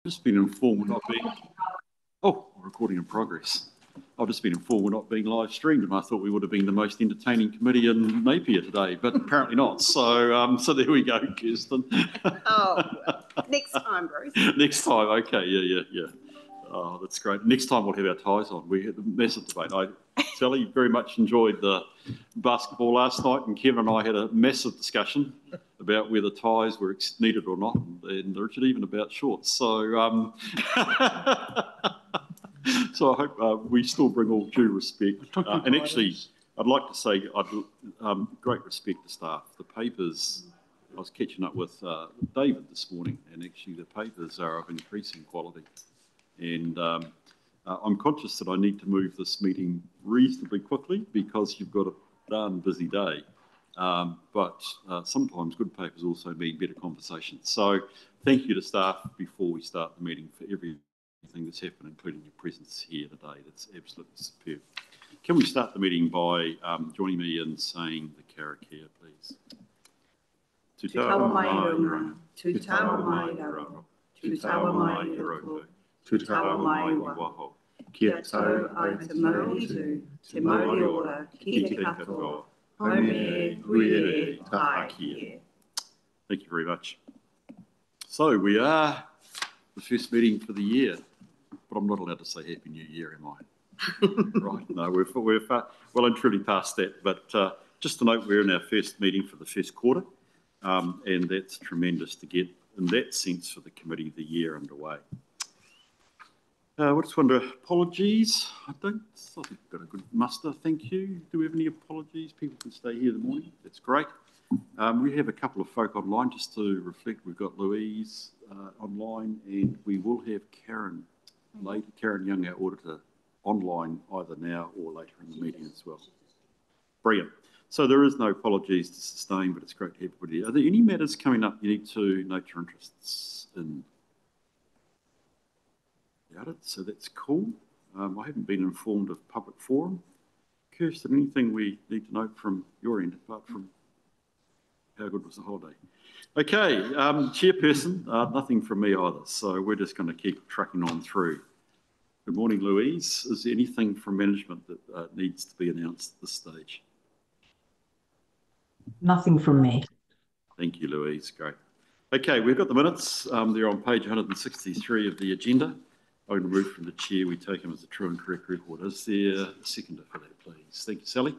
Just been informed we're not being... Oh, recording in progress. I've just been informed we're not being live streamed, and I thought we would have been the most entertaining committee in Napier today, but apparently not. So, so there we go, Kirsten. Oh, well, next time, Bruce. Next time, okay, yeah. Oh, that's great. Next time we'll have our ties on. We had a massive debate. Sally very much enjoyed the basketball last night, and Kevin and I had a massive discussion about whether ties were needed or not, and Richard even about shorts. So, so I hope we still bring all due respect. And actually, I'd like to say great respect to staff. The papers, I was catching up with David this morning, and actually the papers are of increasing quality. And I'm conscious that I need to move this meeting reasonably quickly because you've got a darn busy day. But sometimes good papers also mean better conversations. So thank you to staff before we start the meeting for everything that's happened, including your presence here today. That's absolutely superb. Can we start the meeting by joining me in saying the karakia, please? Te tawa mai runga, te tawa mai raro, te tawa mai roko, te tawa mai waho. Kia tau ai te mauri tu, te mauri ora, ki te katoa, home e, hui e, tahakia. Thank you very much. So we are the first meeting for the year, but I'm not allowed to say Happy New Year, am I? Right, no, we're well and truly past that, but just to note, we're in our first meeting for the first quarter, and that's tremendous to get, in that sense, for the committee, the year underway. I just wonder, apologies. I think we've got a good muster, thank you. Do we have any apologies? People can stay here in the morning, that's great. We have a couple of folk online just to reflect. We've got Louise online, and we will have Karen Young, our auditor, online either now or later in the meeting as well. Brilliant. So there is no apologies to sustain, but it's great to have everybody. Are there any matters coming up you need to note your interests in? It, so that's cool. I haven't been informed of public forum. Kirsten, anything we need to note from your end apart from how good was the holiday? Okay, chairperson, nothing from me either, so we're just going to keep trucking on through. Good morning, Louise. Is there anything from management that needs to be announced at this stage? Nothing from me. Thank you, Louise. Great. Okay, we've got the minutes. They're on page 163 of the agenda. I'm going to move from the chair. We take them as a true and correct record. Is there a seconder for that, please? Thank you, Sally.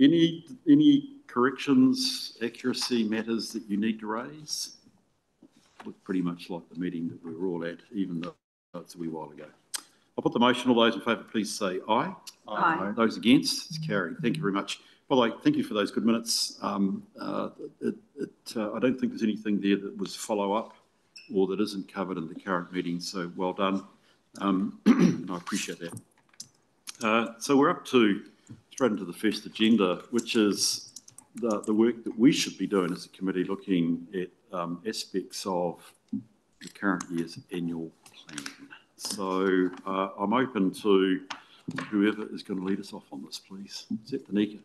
Any corrections, accuracy matters that you need to raise? Looked pretty much like the meeting that we were all at, even though it's a wee while ago. I'll put the motion. All those in favour, please say aye. Aye. Those against, it's carried. Thank you very much. By the way, thank you for those good minutes. I don't think there's anything there that was follow-up or that isn't covered in the current meeting, so well done. And I appreciate that. So we're up to straight into the first agenda, which is the work that we should be doing as a committee, looking at aspects of the current year's annual plan. So I'm open to whoever is going to lead us off on this, please. Is that Danica?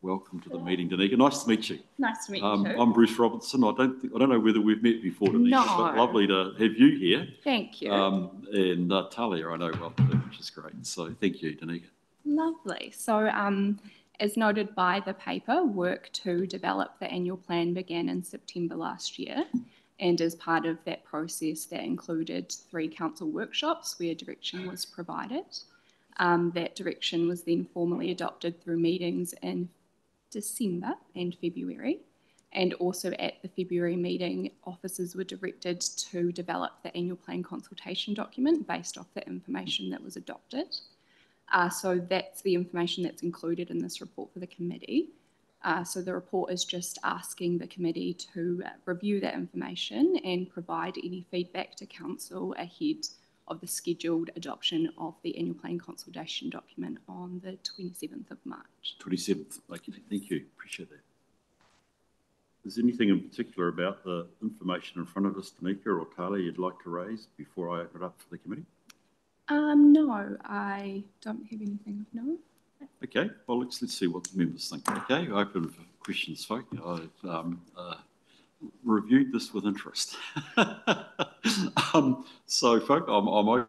Welcome to the meeting, Danica. Nice to meet you. Nice to meet you too. I'm Bruce Robertson. I don't know whether we've met before, Danica, no. but lovely to have you here. Thank you. And Talia, I know well too, which is great. So thank you, Danica. Lovely. So as noted by the paper, work to develop the annual plan began in September last year. And as part of that process, that included 3 council workshops where direction was provided. That direction was then formally adopted through meetings in December and February, and also at the February meeting, officers were directed to develop the annual plan consultation document based off the information that was adopted. So that's the information that's included in this report for the committee. So the report is just asking the committee to review that information and provide any feedback to council ahead of the scheduled adoption of the annual plan consultation document on the 27th of March. 27th, okay, thank you, appreciate that. Is there anything in particular about the information in front of us, Danica or Talia, you'd like to raise before I open it up for the committee? No, I don't have anything of note. Okay, well, let's see what the members think. Okay, open for questions, folk. reviewed this with interest. So, folk, I'm open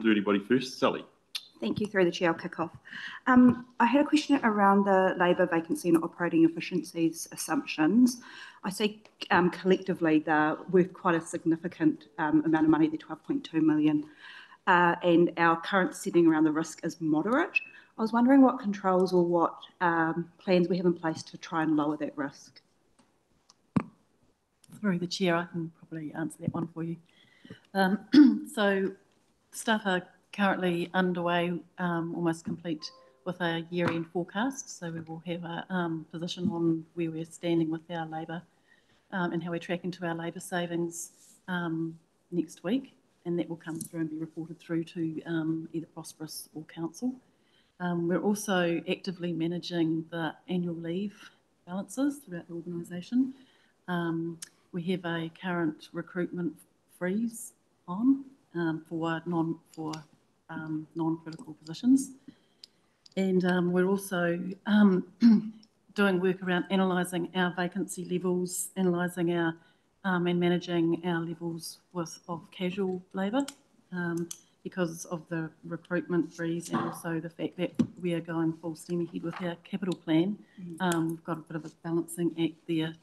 to anybody first. Sally. Thank you. Through the chair, I'll kick off. I had a question around the labour vacancy and operating efficiencies assumptions. I see collectively they're worth quite a significant amount of money, they're 12.2 million, and our current setting around the risk is moderate. I was wondering what controls or what plans we have in place to try and lower that risk. Through the chair, I can probably answer that one for you. So staff are currently underway, almost complete with a year-end forecast. So we will have a position on where we're standing with our labour and how we're tracking to our labour savings next week. And that will come through and be reported through to either Prosperous or Council. We're also actively managing the annual leave balances throughout the organisation. We have a current recruitment freeze on for non-critical positions, and we're also doing work around analysing our vacancy levels, analysing our and managing our levels of casual labour because of the recruitment freeze and also the fact that we are going full steam ahead with our capital plan. We've got a bit of a balancing act there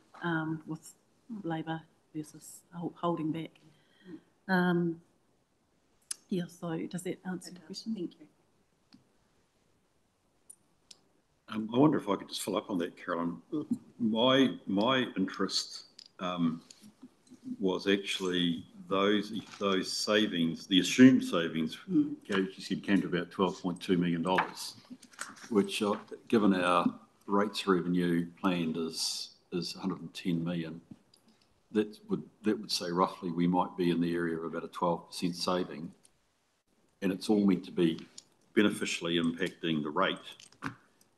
with labour versus holding back. Yeah, so does that answer the question? Thank you. I wonder if I could just follow up on that, Carolyn. My interest was actually those savings, the assumed savings, you said came to about $12.2 million, which, given our rates revenue planned is 110 million. That would say roughly we might be in the area of about a 12% saving, and it's all meant to be beneficially impacting the rate.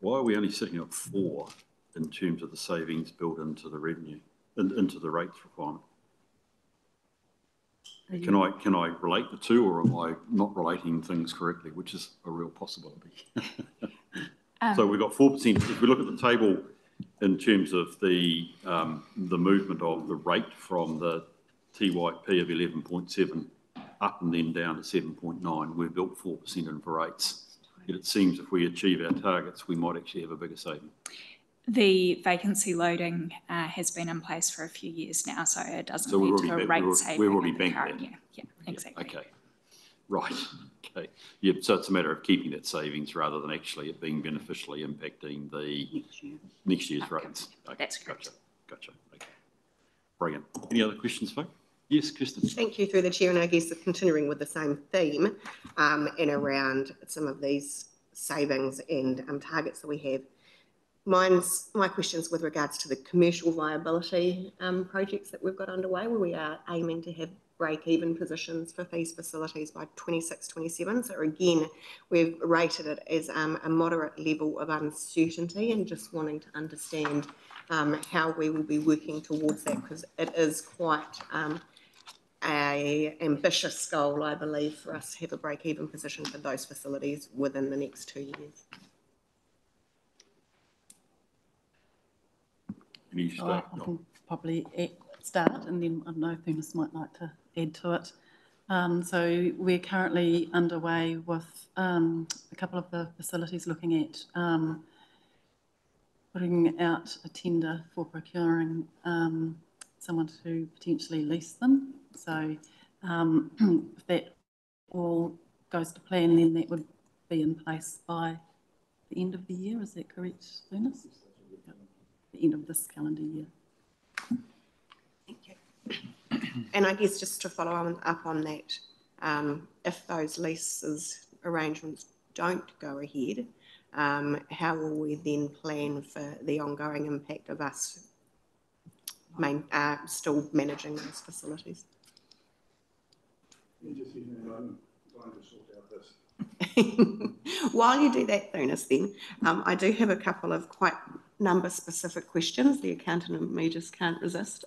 Why are we only sitting at 4 in terms of the savings built into the revenue, into the rates requirement? Can I relate the two, or am I not relating things correctly, which is a real possibility? So we've got 4%. If we look at the table in terms of the movement of the rate from the TYP of 11.7 up and then down to 7.9, we've built 4% in for rates. Yet it seems if we achieve our targets, we might actually have a bigger saving. The vacancy loading has been in place for a few years now, so it doesn't lead to a rate saving. We've already banked that. Yeah, exactly. Okay, right. Okay. Yeah, so it's a matter of keeping that savings rather than actually it being beneficially impacting the next year's rates. Okay. That's correct. Gotcha. Okay. Brilliant. Any other questions, folks? Yes, Kirsten. Thank you, through the chair, and I guess continuing with the same theme and around some of these savings and targets that we have. My question's with regards to the commercial viability projects that we've got underway, where we are aiming to have break-even positions for these facilities by 26-27. So again, we've rated it as a moderate level of uncertainty, and just wanting to understand how we will be working towards that, because it is quite a ambitious goal, I believe, for us to have a break-even position for those facilities within the next 2 years. I can probably start, and then I know Themis might like to add to it. So we're currently underway with a couple of the facilities looking at putting out a tender for procuring someone to potentially lease them. So if that all goes to plan, then that would be in place by the end of the year. Is that correct, Themis? The end of this calendar year. Thank you. And I guess just to follow up on that, if those leases arrangements don't go ahead, how will we then plan for the ongoing impact of us still managing those facilities? While you do that, Themis, then I do have a couple of quite number-specific questions. The accountant and me just can't resist.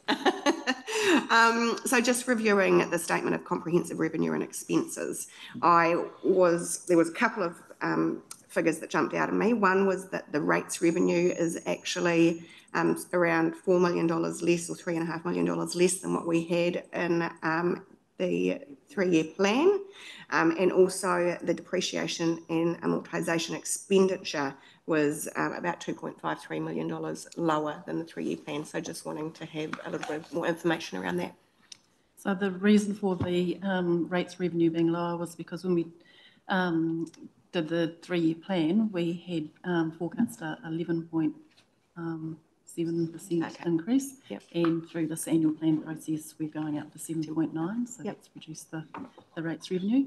So just reviewing the statement of comprehensive revenue and expenses, there was a couple of figures that jumped out at me. One was that the rates revenue is actually around $4 million less or $3.5 million less than what we had in the 3-year plan. And also the depreciation and amortisation expenditure was about $2.53 million lower than the 3-year plan. So just wanting to have a little bit more information around that. So the reason for the rates revenue being lower was because when we did the 3-year plan, we had forecast a 11.7% increase. Yep. And through this annual plan process, we're going up to 7.9, so that's reduced the rates revenue.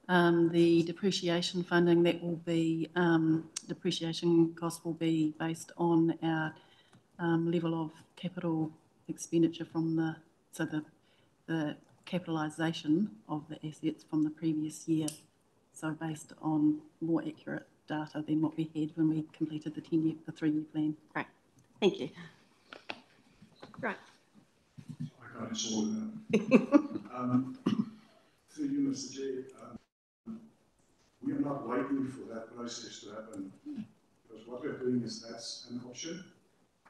The depreciation funding, that will be, depreciation cost will be based on our level of capital expenditure from the capitalisation of the assets from the previous year. So based on more accurate data than what we had when we completed the 3-year plan. Right. Thank you. Right. I can't saw that. Through you, Mr. Chair, we are not waiting for that process to happen, because what we're doing is that's an option.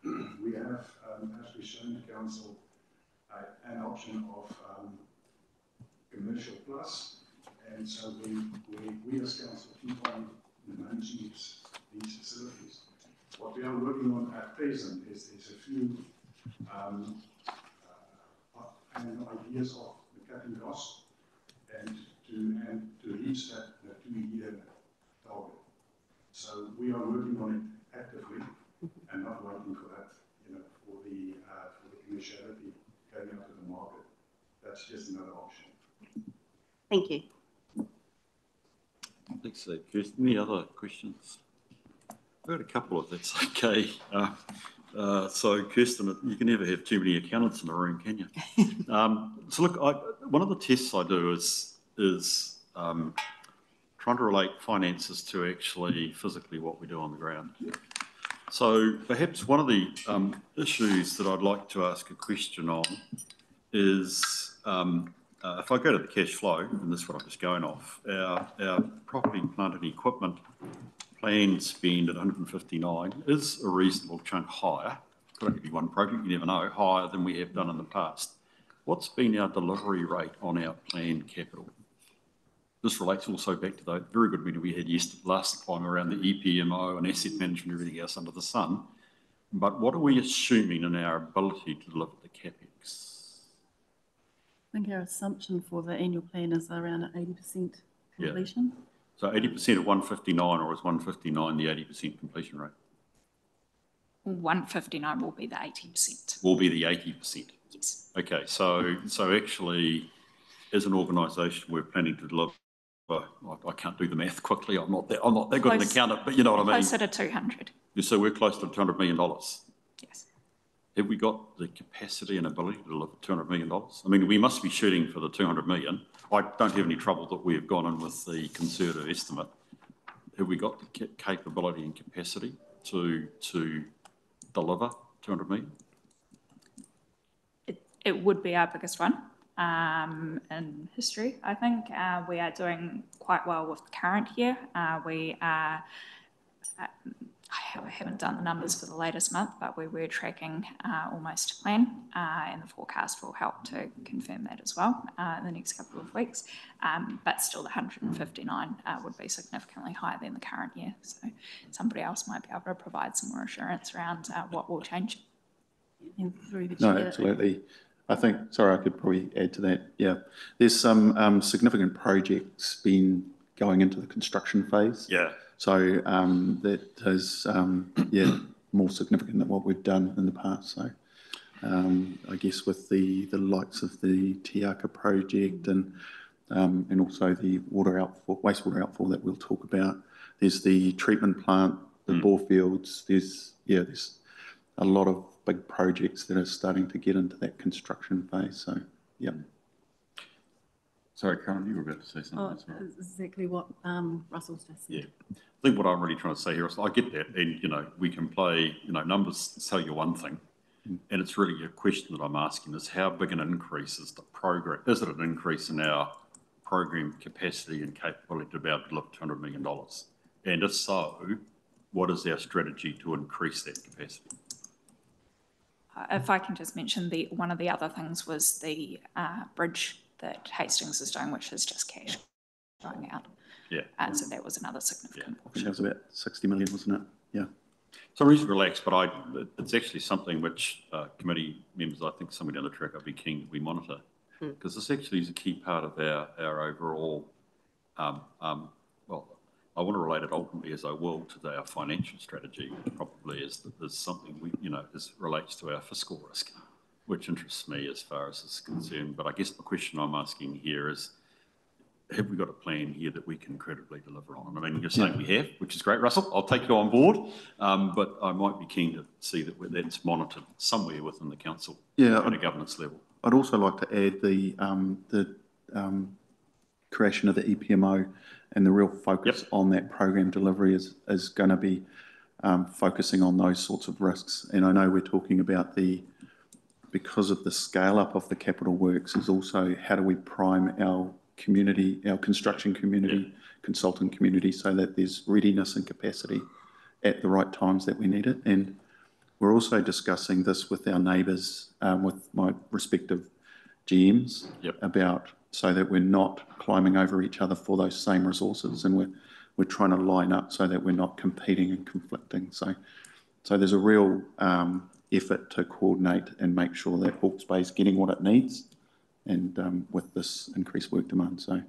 We have, as we've shown to Council, an option of commercial plus, and so we as Council keep on managing these facilities. What we are working on at present is a few ideas of the cutting cost and to reach that 2-year target. So we are working on it actively and not waiting for that, for the commerciality going out to the market. That's just another option. Thank you. Thanks, Kirsten. Any other questions? I've got a couple if that's okay. So, Kirsten, you can never have too many accountants in the room, can you? So, look, one of the tests I do is trying to relate finances to actually physically what we do on the ground. So, perhaps one of the issues that I'd like to ask a question on is if I go to the cash flow, and this is what I'm just going off, our property, plant and equipment planned spend at 159 is a reasonable chunk higher. Could only be one project, you never know, higher than we have done in the past. What's been our delivery rate on our planned capital? This relates also back to the very good meeting we had last time around the EPMO and asset management and everything else under the sun. But what are we assuming in our ability to deliver the CapEx? I think our assumption for the annual plan is around an 80% completion. Yeah. So 80% of 159, or is 159 the 80% completion rate? 159 will be the 80%. Will be the 80%? Yes. Okay, so actually, as an organisation, we're planning to deliver, I can't do the math quickly, I'm not that good an accountant, but you know what I mean? Closer to 200. So we're close to $200 million. Yes. Have we got the capacity and ability to deliver $200 million? I mean, we must be shooting for the 200 million. I don't have any trouble that we have gone in with the conservative estimate. Have we got the capability and capacity to deliver 200 million? It would be our biggest one in history, I think. We are doing quite well with the current year. We are... I haven't done the numbers for the latest month, but we were tracking almost to plan, and the forecast will help to confirm that as well in the next couple of weeks. But still, the 159 would be significantly higher than the current year. So somebody else might be able to provide some more assurance around what will change. No, absolutely. I think, sorry, I could probably add to that. Yeah, there's some significant projects been going into the construction phase. Yeah. So that is, more significant than what we've done in the past. So I guess with the likes of the Tiaka project and also the wastewater outfall that we'll talk about. There's the treatment plant, the bore fields. There's a lot of big projects that are starting to get into that construction phase. So yeah. Sorry, Karen, you were about to say something. Oh, exactly what Russell's just said. Yeah. I think what I'm really trying to say here is I get that, and we can play, numbers tell you one thing, and it's really a question that I'm asking is how big an increase is the program? Is it an increase in our program capacity and capability to be able to deliver $200 million? And if so, what is our strategy to increase that capacity? If I can just mention, one of the other things was the bridge that Hastings is doing, which is just cash going out. Yeah. So that was another significant I think portion. that was about 60 million, wasn't it? Yeah. So I'm reasonably relaxed, but it's actually something which committee members, I think somewhere down the track, I'd be keen that we monitor, because this actually is a key part of our overall, well, I want to relate it ultimately as I will to our financial strategy, probably is something we, relates to our fiscal risk, which interests me as far as this is concerned. But I guess the question I'm asking here is, have we got a plan here that we can credibly deliver on? I mean, you're saying we have, which is great, Russell. I'll take you on board, but I might be keen to see that that's monitored somewhere within the council at a governance level. I'd also like to add the creation of the EPMO and the real focus on that program delivery is going to be focusing on those sorts of risks. And I know we're talking about because of the scale up of the capital works, is also how do we prime our community, our construction community, consultant community, so that there's readiness and capacity at the right times that we need it. And we're also discussing this with our neighbours, with my respective GMs, about so that we're not climbing over each other for those same resources, and we're trying to line up so that we're not competing and conflicting. So there's a real effort to coordinate and make sure that Hawke's Bay is getting what it needs, and with this increased work demand. So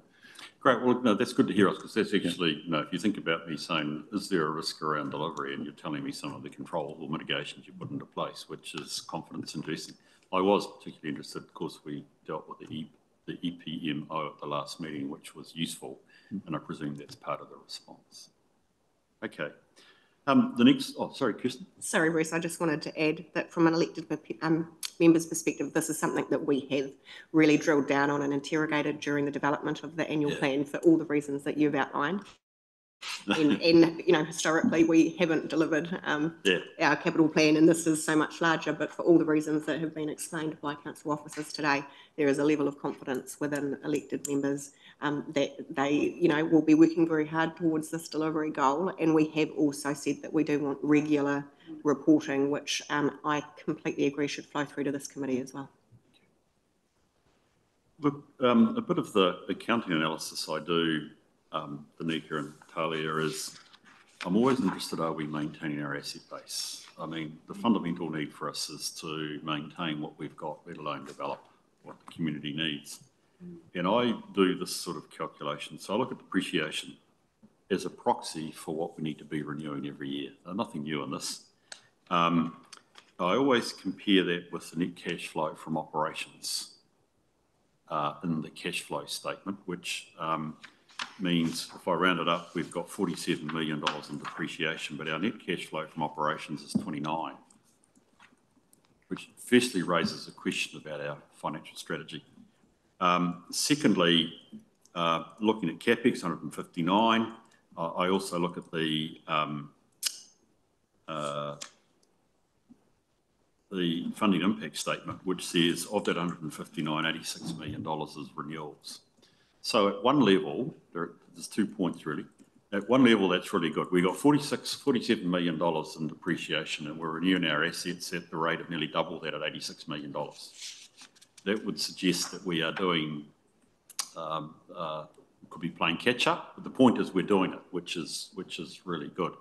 great. Well, no, that's good to hear us, because that's actually, if you think about me saying, is there a risk around delivery, and you're telling me some of the controls or mitigations you put into place, which is confidence inducing. I was particularly interested, of course, we dealt with the EPMO at the last meeting, which was useful, and I presume that's part of the response. Okay. The next, sorry, Kirsten. Sorry, Bruce, I just wanted to add that from an elected member's perspective, this is something that we have really drilled down on and interrogated during the development of the annual plan for all the reasons that you've outlined. And historically we haven't delivered our capital plan, and this is so much larger, but for all the reasons that have been explained by council officers today, there is a level of confidence within elected members that they will be working very hard towards this delivery goal. And we have also said that we do want regular reporting, which I completely agree should flow through to this committee as well. Look, a bit of the accounting analysis I do, Danica and Talia, is I'm always interested, are we maintaining our asset base? I mean, the fundamental need for us is to maintain what we've got, let alone develop what the community needs. And I do this sort of calculation. So I look at depreciation as a proxy for what we need to be renewing every year. There's nothing new in this. I always compare that with the net cash flow from operations in the cash flow statement, which means if I round it up, we've got $47 million in depreciation, but our net cash flow from operations is 29, which firstly raises a question about our financial strategy. Secondly, looking at CapEx, 159, I also look at the funding impact statement, which says of that 159, $86 million is renewals. So at one level, there's 2 points really. At one level, that's really good. We got $47 million in depreciation, and we're renewing our assets at the rate of nearly double that at $86 million. That would suggest that we are doing, could be playing catch up, but the point is we're doing it, which is really good.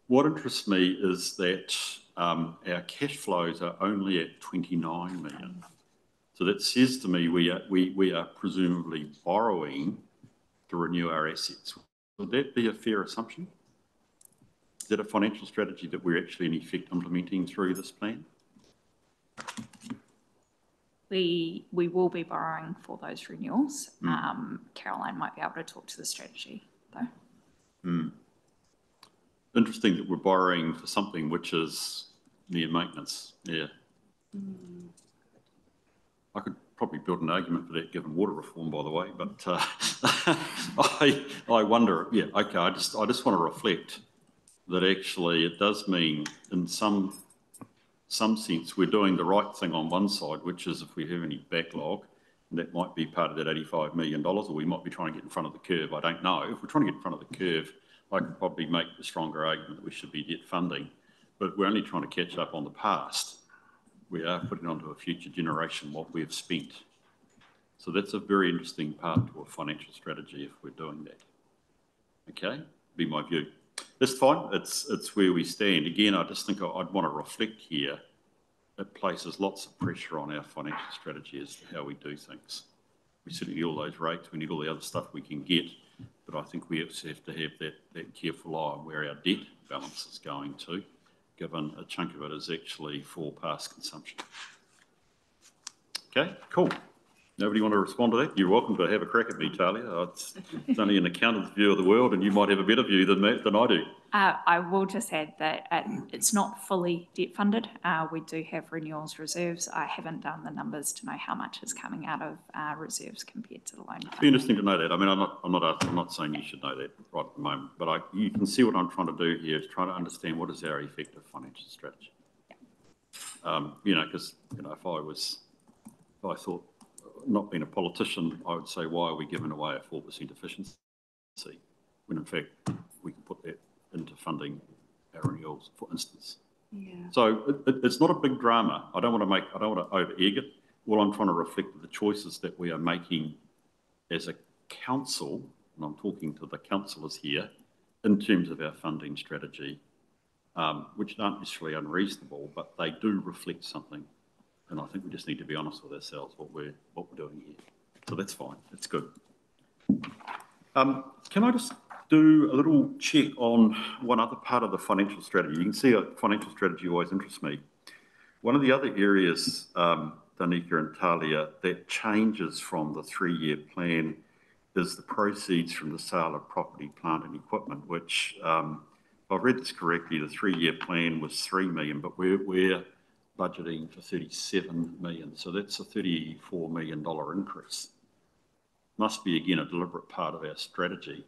What interests me is that our cash flows are only at 29 million. So that says to me we are presumably borrowing to renew our assets. Would that be a fair assumption? Is that a financial strategy that we're actually in effect implementing through this plan? We will be borrowing for those renewals. Caroline might be able to talk to the strategy though. Interesting that we're borrowing for something which is near maintenance. Yeah. I could probably build an argument for that given water reform, by the way, but I wonder, okay, I just want to reflect that actually it does mean in some sense we're doing the right thing on one side, which is if we have any backlog, and that might be part of that $85 million, or we might be trying to get in front of the curve, I don't know. If we're trying to get in front of the curve, I could probably make the stronger argument that we should be debt funding, but we're only trying to catch up on the past. We are putting onto a future generation what we've spent. So that's a very interesting part to a financial strategy if we're doing that. Okay, be my view. That's fine, it's where we stand. Again, I just think I'd want to reflect here. It places lots of pressure on our financial strategy as to how we do things. We certainly need all those rates, we need all the other stuff we can get, but I think we also have to have that careful eye on where our debt balance is going to, given a chunk of it is actually for past consumption. Okay, cool. Nobody want to respond to that? You're welcome to have a crack at me, Talia. It's only an accountant's view of the world, and you might have a better view than I do. I will just add that it's not fully debt funded. We do have renewals reserves. I haven't done the numbers to know how much is coming out of reserves compared to the loan. It'd be interesting to know that. I mean, I'm not saying you should know that right at the moment, but you can see what I'm trying to do here is trying to understand what is our effective financial strategy. Yeah. You know, because if I thought, not being a politician, I would say, why are we giving away a 4% efficiency when in fact we can put that into funding our renewals, for instance. Yeah. So it's not a big drama. I don't want to over-egg it. All I'm trying to reflect are the choices that we are making as a council, and I'm talking to the councillors here, in terms of our funding strategy, which aren't necessarily unreasonable, but they do reflect something. And I think we just need to be honest with ourselves what we're doing here. So that's fine. It's good. Can I just do a little check on one other part of the financial strategy? You can see a financial strategy always interests me. One of the other areas, Danica and Talia, that changes from the 3-year plan is the proceeds from the sale of property, plant and equipment, which, if I've read this correctly, the 3-year plan was 3 million, but we're budgeting for 37 million. So that's a $34 million increase. Must be, again, a deliberate part of our strategy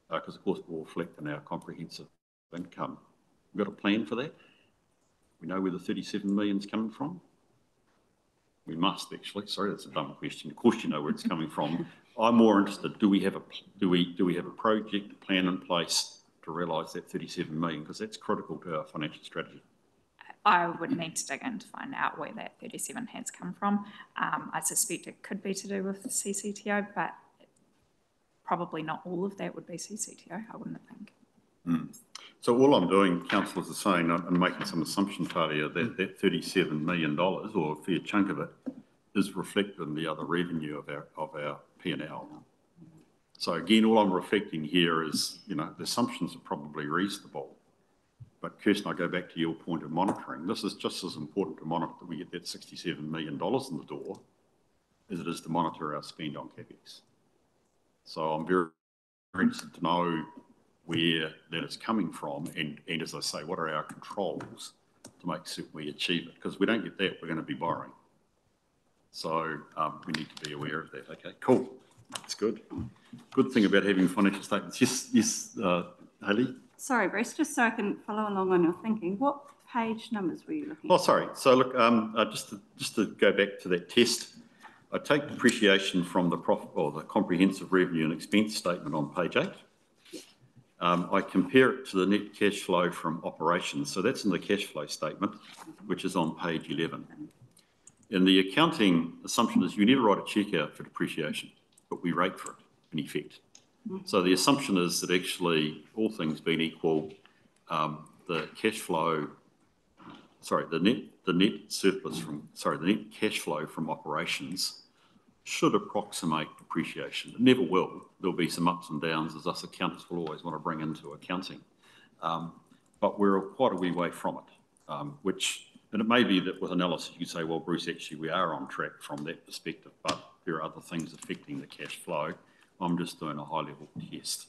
because, of course, it will reflect in our comprehensive income. We've got a plan for that. We know where the 37 million is coming from. We must, actually. Sorry, that's a dumb question. Of course you know where it's coming from. I'm more interested, do we have a project, a plan in place to realise that 37 million? Because that's critical to our financial strategy. I would need to dig in to find out where that 37 has come from. I suspect it could be to do with the CCTO, but probably not all of that would be CCTO, I wouldn't think. So all I'm doing, councillors are saying, I'm making some assumption, Talia, that $37 million, or a fair chunk of it, is reflected in the other revenue of our P&L. So again, all I'm reflecting here is, the assumptions are probably reasonable. But Kirsten, I go back to your point of monitoring. This is just as important to monitor that we get that $67 million in the door as it is to monitor our spend on CapEx. So I'm very interested to know where that is coming from and as I say, what are our controls to make certain we achieve it? Because if we don't get that, we're going to be borrowing. So we need to be aware of that. Okay, cool. That's good. Good thing about having financial statements. Yes, Hayley? Sorry, Bruce, just so I can follow along on your thinking, what page numbers were you looking at? Oh, sorry. So look, just to go back to that test, I take depreciation from the profit or the comprehensive revenue and expense statement on page 8. I compare it to the net cash flow from operations. So that's in the cash flow statement, which is on page 11. And the accounting assumption is you never write a cheque out for depreciation, but we rate for it in effect. So the assumption is that actually, all things being equal, the cash flow, the net cash flow from operations should approximate depreciation. It never will. There'll be some ups and downs, as us accountants will always want to bring into accounting. But we're quite a wee way from it, and it may be that with analysis you say, well, Bruce, actually we are on track from that perspective, but there are other things affecting the cash flow. I'm just doing a high-level test.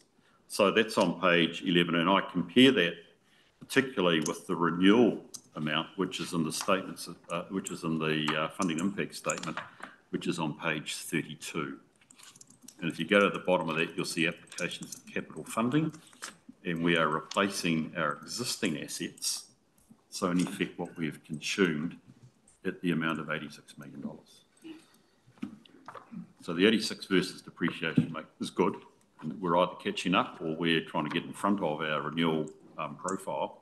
So that's on page 11, and I compare that particularly with the renewal amount, which is in the statements, which is in the funding impact statement, which is on page 32. And if you go to the bottom of that, you'll see applications of capital funding, and we are replacing our existing assets. So in effect, what we've consumed at the amount of $86 million. So the 86 versus depreciation is good. and we're either catching up or we're trying to get in front of our renewal profile.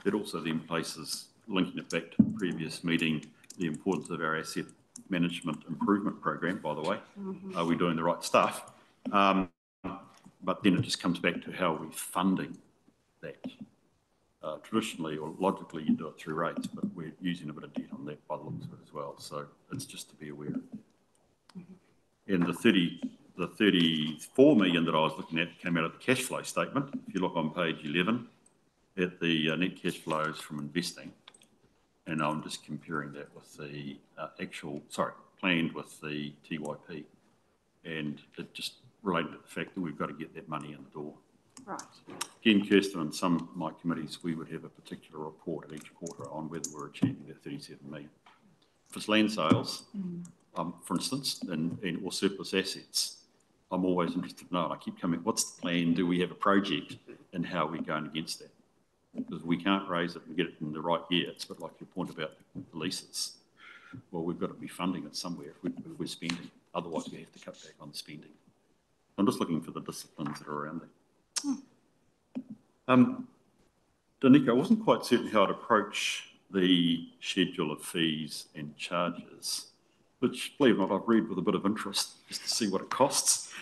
It also then places, linking it back to the previous meeting, the importance of our asset management improvement program, by the way. Are we doing the right stuff? But then it just comes back to how we're funding that. Traditionally or logically, you do it through rates, but we're using a bit of debt on that by the looks of it as well. So it's just to be aware of that. And the 34 million that I was looking at came out of the cash flow statement. If you look on page 11 at the net cash flows from investing, and I'm just comparing that with the planned with the TYP. And it just related to the fact that we've got to get that money in the door. Right. Again, Kirsten, and some of my committees, we would have a particular report at each quarter on whether we're achieving that 37 million. If it's land sales, for instance, or surplus assets, I'm always interested to know, and I keep coming, what's the plan? Do we have a project? And how are we going against that? Because we can't raise it and get it in the right year. It's a bit like your point about the leases. Well, we've got to be funding it somewhere if we're spending. Otherwise, we have to cut back on spending. I'm just looking for the disciplines that are around there. Danica, I wasn't quite certain how I'd approach the schedule of fees and charges, which, believe it or not, I've read with a bit of interest just to see what it costs.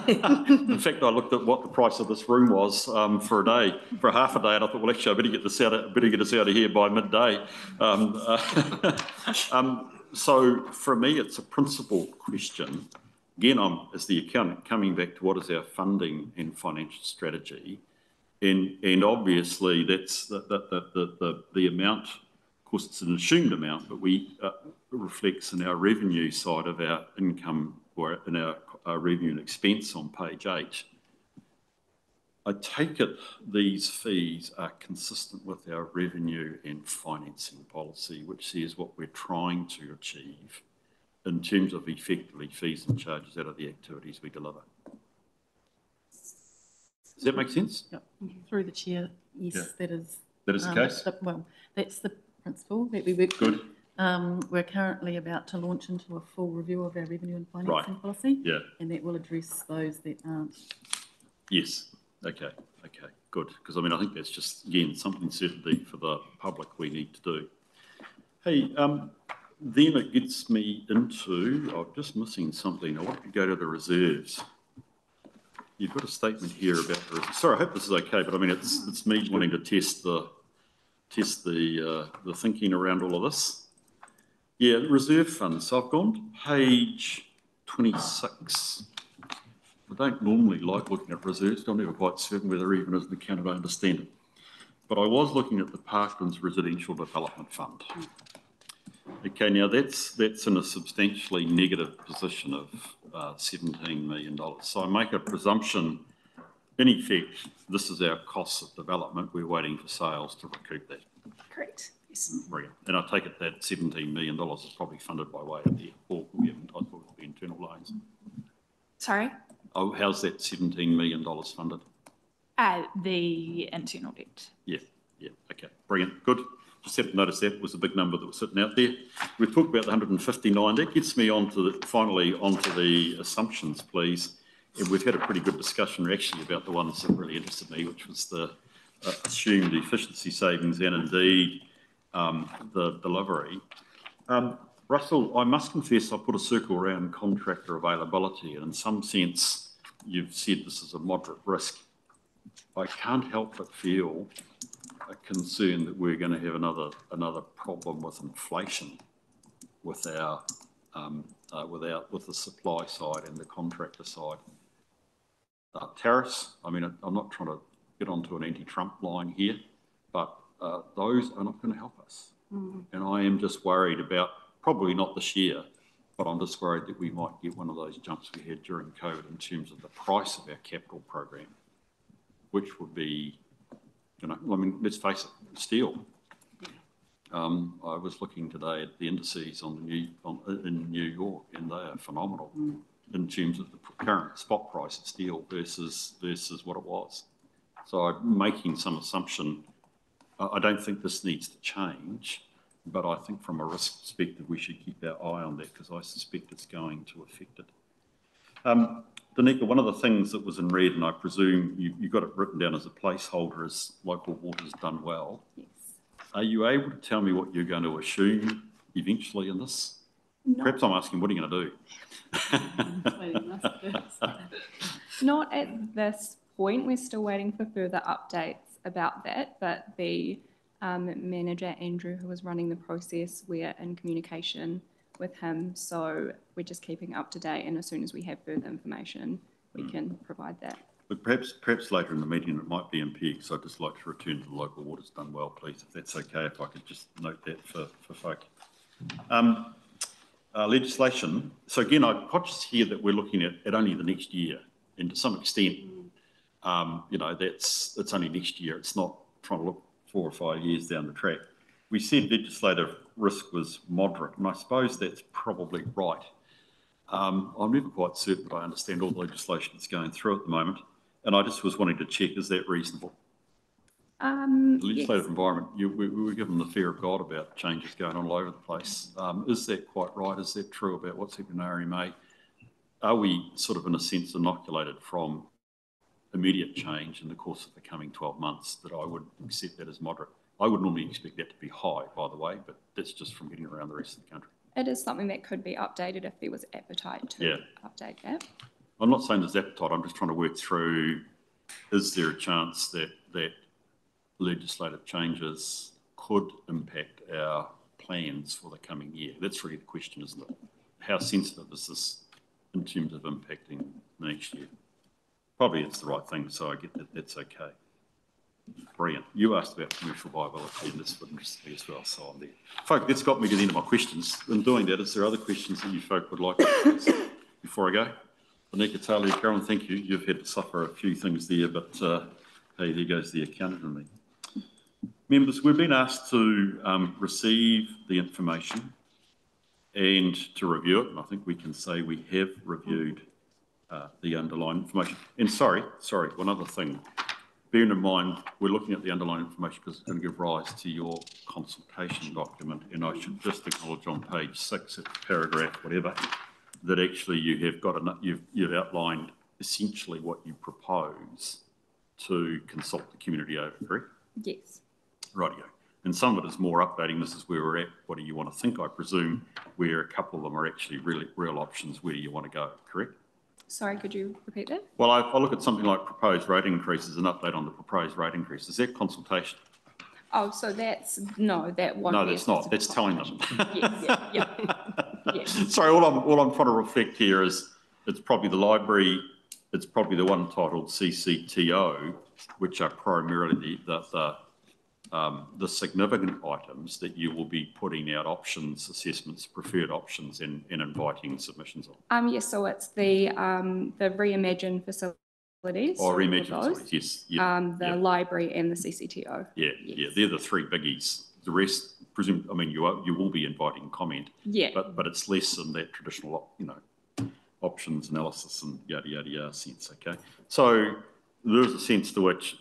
In fact, I looked at what the price of this room was for half a day, and I thought, well, actually, I better get us out of here by midday. So for me, it's a principal question. Again, I'm, as the accountant, coming back to what is our funding and financial strategy. And obviously, that's the amount, of course, it's an assumed amount, but reflects in our revenue side of our income or in our revenue and expense on page 8. I take it these fees are consistent with our revenue and financing policy, which says what we're trying to achieve in terms of effectively fees and charges out of the activities we deliver. Does that make sense? Yep. Through the chair, yes, Yeah. that is. That is the case? Well, that's the principle that we work Good. with. We're currently about to launch into a full review of our revenue and financing policy. Yeah. And that will address those that aren't. Yes. Okay. Good. Because, I mean, I think that's just, again, something certainly for the public we need to do. Hey, then it gets me into, I'm just missing something. I want to go to the reserves. You've got a statement here about the reserves. Sorry, I hope this is okay, but I mean, it's me wanting to test the thinking around all of this. Yeah, reserve funds. So I've gone to page 26. I don't normally like looking at reserves. I'm never quite certain whether even as an accountant I understand it. But I was looking at the Parklands Residential Development Fund. Okay, now that's in a substantially negative position of $17 million. So I make a presumption, in effect, this is our cost of development. We're waiting for sales to recoup that. Correct. Yes. Brilliant. And I take it that $17 million is probably funded by way of the, or we haven't, I thought it would be internal loans. Sorry? Oh, how's that $17 million funded? The internal debt. Yeah, okay, brilliant, good. Just have to notice that was a big number that was sitting out there. We talked about the 159. That gets me finally onto the assumptions, please. And we've had a pretty good discussion actually about the ones that really interested me, which was the assumed efficiency savings and indeed the delivery. Russell, I must confess I put a circle around contractor availability, and in some sense you've said this is a moderate risk. I can't help but feel a concern that we're going to have another problem with inflation with our with the supply side and the contractor side. Tariffs, I mean, I'm not trying to get onto an anti-Trump line here, but those are not going to help us. And I am just worried about, probably not this year, but I'm just worried that we might get one of those jumps we had during COVID in terms of the price of our capital program, which would be, you know, I mean, let's face it, steel. I was looking today at the indices in New York, and they are phenomenal in terms of the current spot price of steel versus what it was. So I'm making some assumption. I don't think this needs to change, but I think from a risk perspective, we should keep our eye on that because I suspect it's going to affect it. Danica, one of the things that was in red, and I presume you got it written down as a placeholder, is local water's done well. Yes. Are you able to tell me what you're going to assume eventually in this? Not, Perhaps I'm asking, what are you going to do? not at this point. We're still waiting for further updates about that, but the manager, Andrew, who was running the process, we're in communication with him, so we're just keeping up to date, and as soon as we have further information, we can provide that. But perhaps later in the meeting it might be in PX, so I'd just like to return to the local water's done well, please, if that's okay, if I could just note that for folk. Legislation. So again, I'm conscious here that we're looking at only the next year, and to some extent, you know, it's only next year. It's not trying to look 4 or 5 years down the track. We said legislative risk was moderate, and I suppose that's probably right. I'm never quite certain that I understand all the legislation that's going through at the moment, and I just was wanting to check, is that reasonable? The legislative yes. environment, we were given the fear of God about changes going on all over the place. Is that quite right? Is that true about what's happening in RMA? Are we sort of in a sense inoculated from immediate change in the course of the coming 12 months that I would accept that as moderate? I would normally expect that to be high, by the way, but that's just from getting around the rest of the country. It is something that could be updated if there was appetite to update that. I'm not saying there's appetite, I'm just trying to work through, is there a chance that legislative changes could impact our plans for the coming year? That's really the question, isn't it? How sensitive is this in terms of impacting the next year? Probably it's the right thing, so I get that that's okay. Brilliant. You asked about commercial viability, and this would interest me as well, so I'm there. Folk, that's got me to the end of my questions. In doing that, is there other questions that you folk would like to ask before I go? Danica, Talia, Carolyn, thank you. You've had to suffer a few things there, but hey, there goes the accountant in me. Members, we've been asked to receive the information and to review it, and I think we can say we have reviewed the underlying information. And sorry, one other thing. Bearing in mind, we're looking at the underlying information because it's going to give rise to your consultation document, and I should just acknowledge on page 6, paragraph whatever, that actually you have got you've outlined essentially what you propose to consult the community over, correct? Yes. Rightio. And some of it is more updating. This is where we're at. What do you want to think? I presume where a couple of them are actually really real options. Where do you want to go? Correct? Sorry, could you repeat that? Well, I look at something like proposed rate increases, an update on the proposed rate increases. Is that consultation? Oh, so that's, no, that won't No, be. that's not. That's telling them. Yes. Sorry, all I'm trying to reflect here is it's probably the library, it's probably the one titled CCTO, which are primarily the significant items that you will be putting out options, assessments, preferred options, and inviting submissions on. Yes, so it's the reimagined facilities. Oh, reimagined facilities, yes. Yeah, the library and the CCTO. Yeah, yes. Yeah, they're the three biggies. The rest, presume, I mean, you will be inviting comment. Yeah. But it's less than that traditional, options analysis and yada yada yada sense. Okay, so there is a sense to which.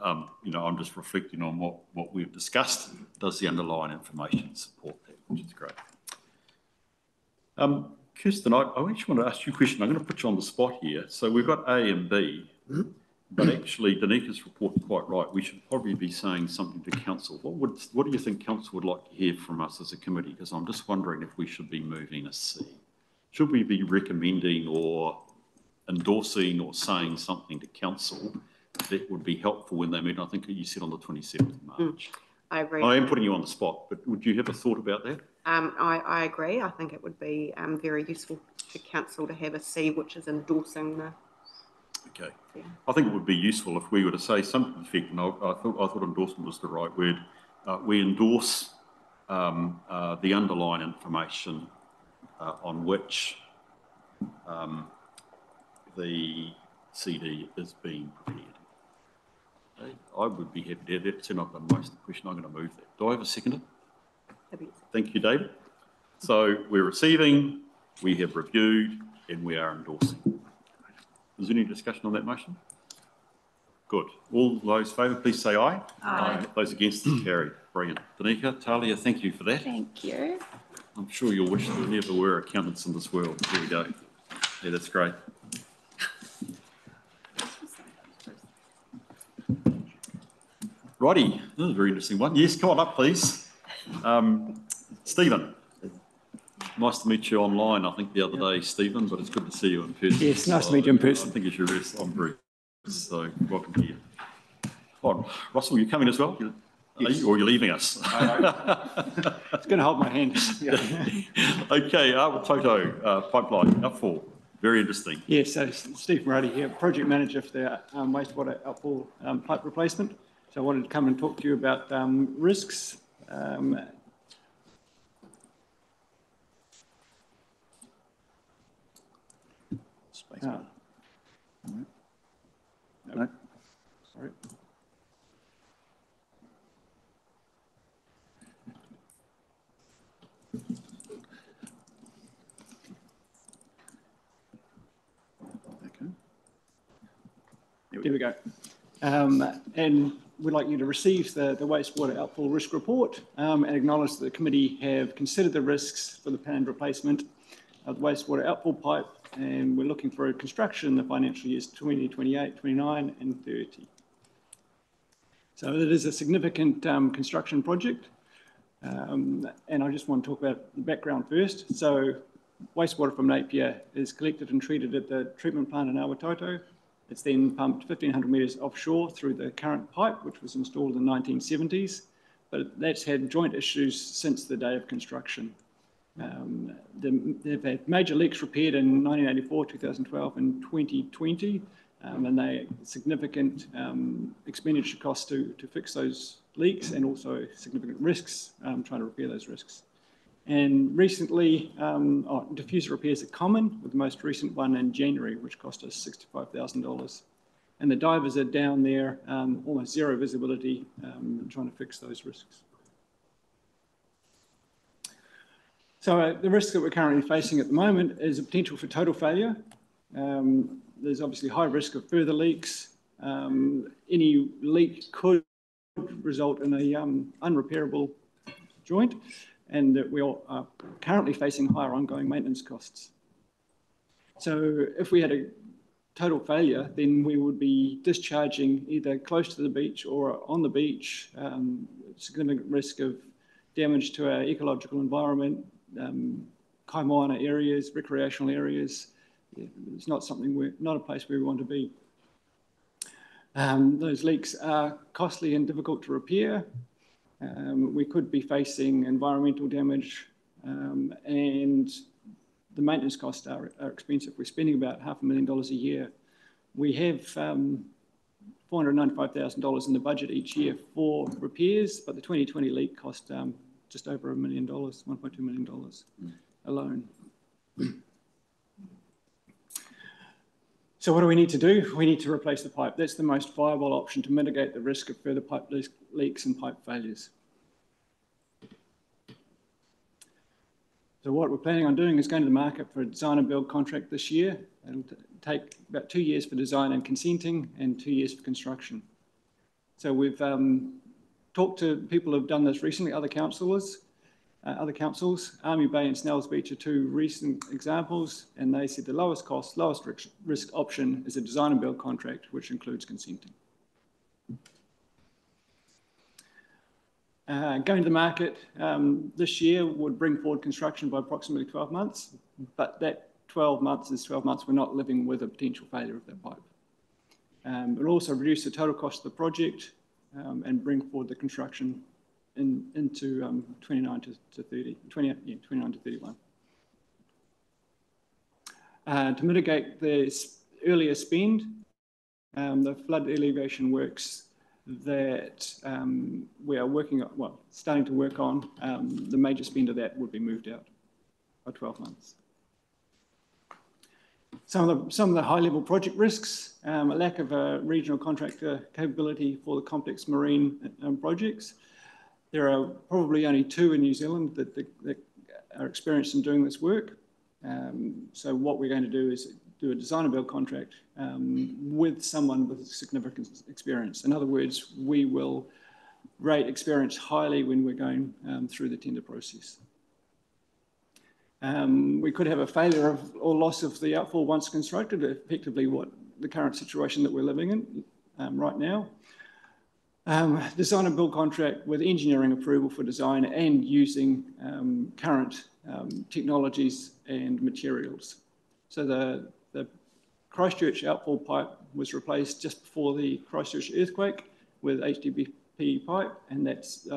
I'm just reflecting on what we've discussed. Does the underlying information support that, which is great. Kirsten, I actually want to ask you a question. I'm going to put you on the spot here. So we've got A and B, but actually Danica's report is quite right. We should probably be saying something to council. What do you think council would like to hear from us as a committee? Because I'm just wondering if we should be moving a C. Should we be recommending or endorsing or saying something to council that would be helpful when they meet? I think you said on the 27th of March. I agree. I am putting you on the spot, but would you have a thought about that? I agree. I think it would be very useful to council to have a C, which is endorsing the. Okay. Yeah. I think it would be useful if we were to say something to the effect, and I thought endorsement was the right word. We endorse the underlying information on which the CD is being prepared. Okay. I would be happy to have that. So I've done most of the question. I'm going to move that. Do I have a seconder? Thank you, David. So we're receiving, we have reviewed, and we are endorsing. Is there any discussion on that motion? Good. All those favour, please say aye. Aye. Those against is carried. Brilliant. Danica, Talia, thank you for that. Thank you. I'm sure you'll wish there never were accountants in this world. Here we go. Yeah, that's great. Righty, this is a very interesting one. Yes, come on up, please. Stephen, nice to meet you online, I think, the other day, Stephen, but it's good to see you in person. Yes, nice to meet you in person. I think it's your best. I'm very, so welcome here. Come on, Russell, you coming as well? Yes. Or are you leaving us? It's going to hold my hand. Yeah. Okay, Toto, pipeline, outfall, very interesting. Yes, so Steve Murray here, project manager for the wastewater outfall pipe replacement. So I wanted to come and talk to you about risks. Space. No. Sorry. Okay. There we go. And we'd like you to receive the wastewater outfall risk report and acknowledge that the committee have considered the risks for the planned replacement of the wastewater outfall pipe, and we're looking for a construction in the financial years 2028, 29 and 30. So it is a significant construction project, and I just want to talk about the background first. So wastewater from Napier is collected and treated at the treatment plant in Awatoto. It's then pumped 1,500 metres offshore through the current pipe, which was installed in the 1970s, but that's had joint issues since the day of construction. They've had major leaks repaired in 1984, 2012 and 2020, and they significant expenditure costs to fix those leaks, and also significant risks trying to repair those risks. And recently, diffuser repairs are common, with the most recent one in January, which cost us $65,000. And the divers are down there, almost zero visibility, trying to fix those risks. So the risk that we're currently facing at the moment is a potential for total failure. There's obviously high risk of further leaks. Any leak could result in a unrepairable joint, and that we are currently facing higher ongoing maintenance costs. So if we had a total failure, then we would be discharging either close to the beach or on the beach, significant risk of damage to our ecological environment, kaimoana areas, recreational areas. It's not a place where we want to be. Those leaks are costly and difficult to repair. We could be facing environmental damage, and the maintenance costs are expensive. We're spending about $500,000 a year. We have $495,000 in the budget each year for repairs, but the 2020 leak cost just over $1 million, $1.2 million alone. So what do we need to do? We need to replace the pipe. That's the most viable option to mitigate the risk of further pipe leaks and pipe failures. So what we're planning on doing is going to the market for a design and build contract this year. It'll take about 2 years for design and consenting and 2 years for construction. So we've talked to people who've done this recently, other councils. Army Bay and Snells Beach are two recent examples, and they said the lowest cost, lowest risk option is a design and build contract, which includes consenting. Going to the market this year would bring forward construction by approximately 12 months, but that 12 months is 12 months we're not living with a potential failure of that pipe. It'll also reduce the total cost of the project and bring forward the construction into 29 to 31. To mitigate the earlier spend, the flood alleviation works that we are starting to work on, the major spend of that would be moved out by 12 months. Some of the high-level project risks, a lack of a regional contractor capability for the complex marine projects. There are probably only 2 in New Zealand that are experienced in doing this work. So what we're going to do is do a design and build contract with someone with significant experience. In other words, we will rate experience highly when we're going through the tender process. We could have a failure of or loss of the outfall once constructed, effectively what the current situation that we're living in right now. Design and build contract with engineering approval for design and using current technologies and materials. So the Christchurch outfall pipe was replaced just before the Christchurch earthquake with HDPE pipe, and that's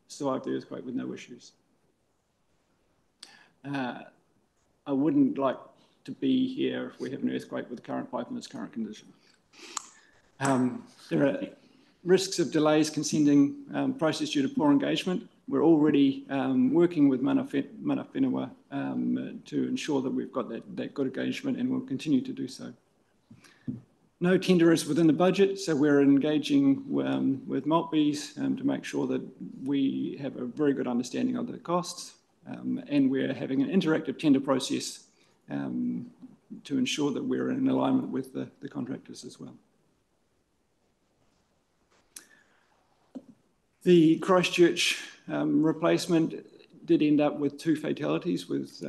survived the earthquake with no issues. I wouldn't like to be here if we have an earthquake with the current pipe in its current condition. There are risks of delays consenting process due to poor engagement. We're already working with mana whenua to ensure that we've got that good engagement, and we'll continue to do so. No tender is within the budget, so we're engaging with Maltby's to make sure that we have a very good understanding of the costs, and we're having an interactive tender process to ensure that we're in alignment with the contractors as well. The Christchurch replacement did end up with 2 fatalities, with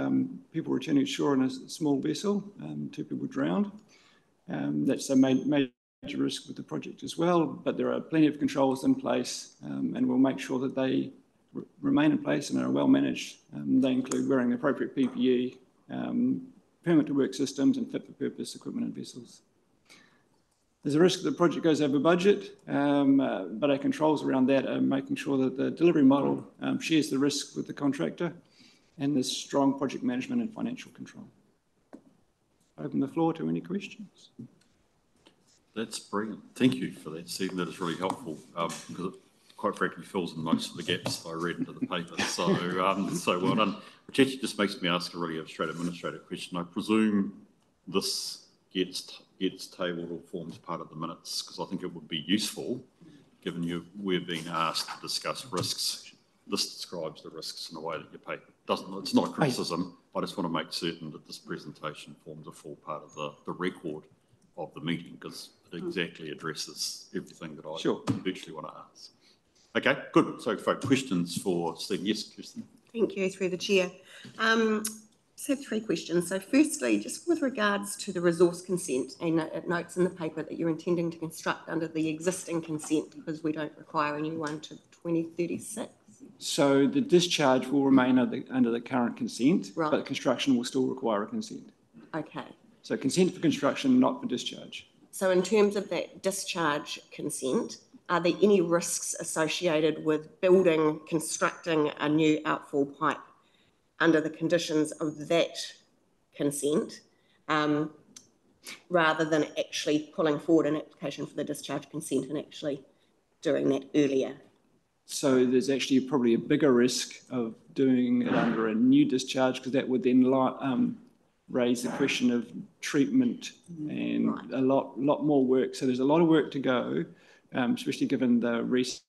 people returning to shore in a small vessel. 2 people drowned. That's a major risk with the project as well, but there are plenty of controls in place, and we'll make sure that they remain in place and are well managed. They include wearing appropriate PPE, permit to work systems, and fit for purpose equipment and vessels. There's a risk that the project goes over budget, but our controls around that are making sure that the delivery model shares the risk with the contractor, and there's strong project management and financial control. Open the floor to any questions. That's brilliant. Thank you for that, Stephen. That is really helpful because it, quite frankly, fills in most of the gaps I read into the paper. So, so well done. Which actually just makes me ask a really abstract administrative question. I presume this gets tabled or forms part of the minutes, because I think it would be useful, given we're being asked to discuss risks. This describes the risks in a way that your paper doesn't. It's not a criticism. I just want to make certain that this presentation forms a full part of the record of the meeting, because it exactly addresses everything that I virtually want to ask. Okay, good. So, folks, questions for Stephen? Yes, Kirsten. Thank you, through the chair. So 3 questions. So firstly, just with regards to the resource consent, and it notes in the paper that you're intending to construct under the existing consent because we don't require a new one to 2036. So the discharge will remain under the current consent, right, but construction will still require a consent. Okay. So consent for construction, not for discharge. So in terms of that discharge consent, are there any risks associated with building, constructing a new outfall pipe under the conditions of that consent, rather than actually pulling forward an application for the discharge consent and actually doing that earlier? So there's actually probably a bigger risk of doing it under a new discharge, because that would then raise the question of treatment and a lot more work. So there's a lot of work to go, especially given the recent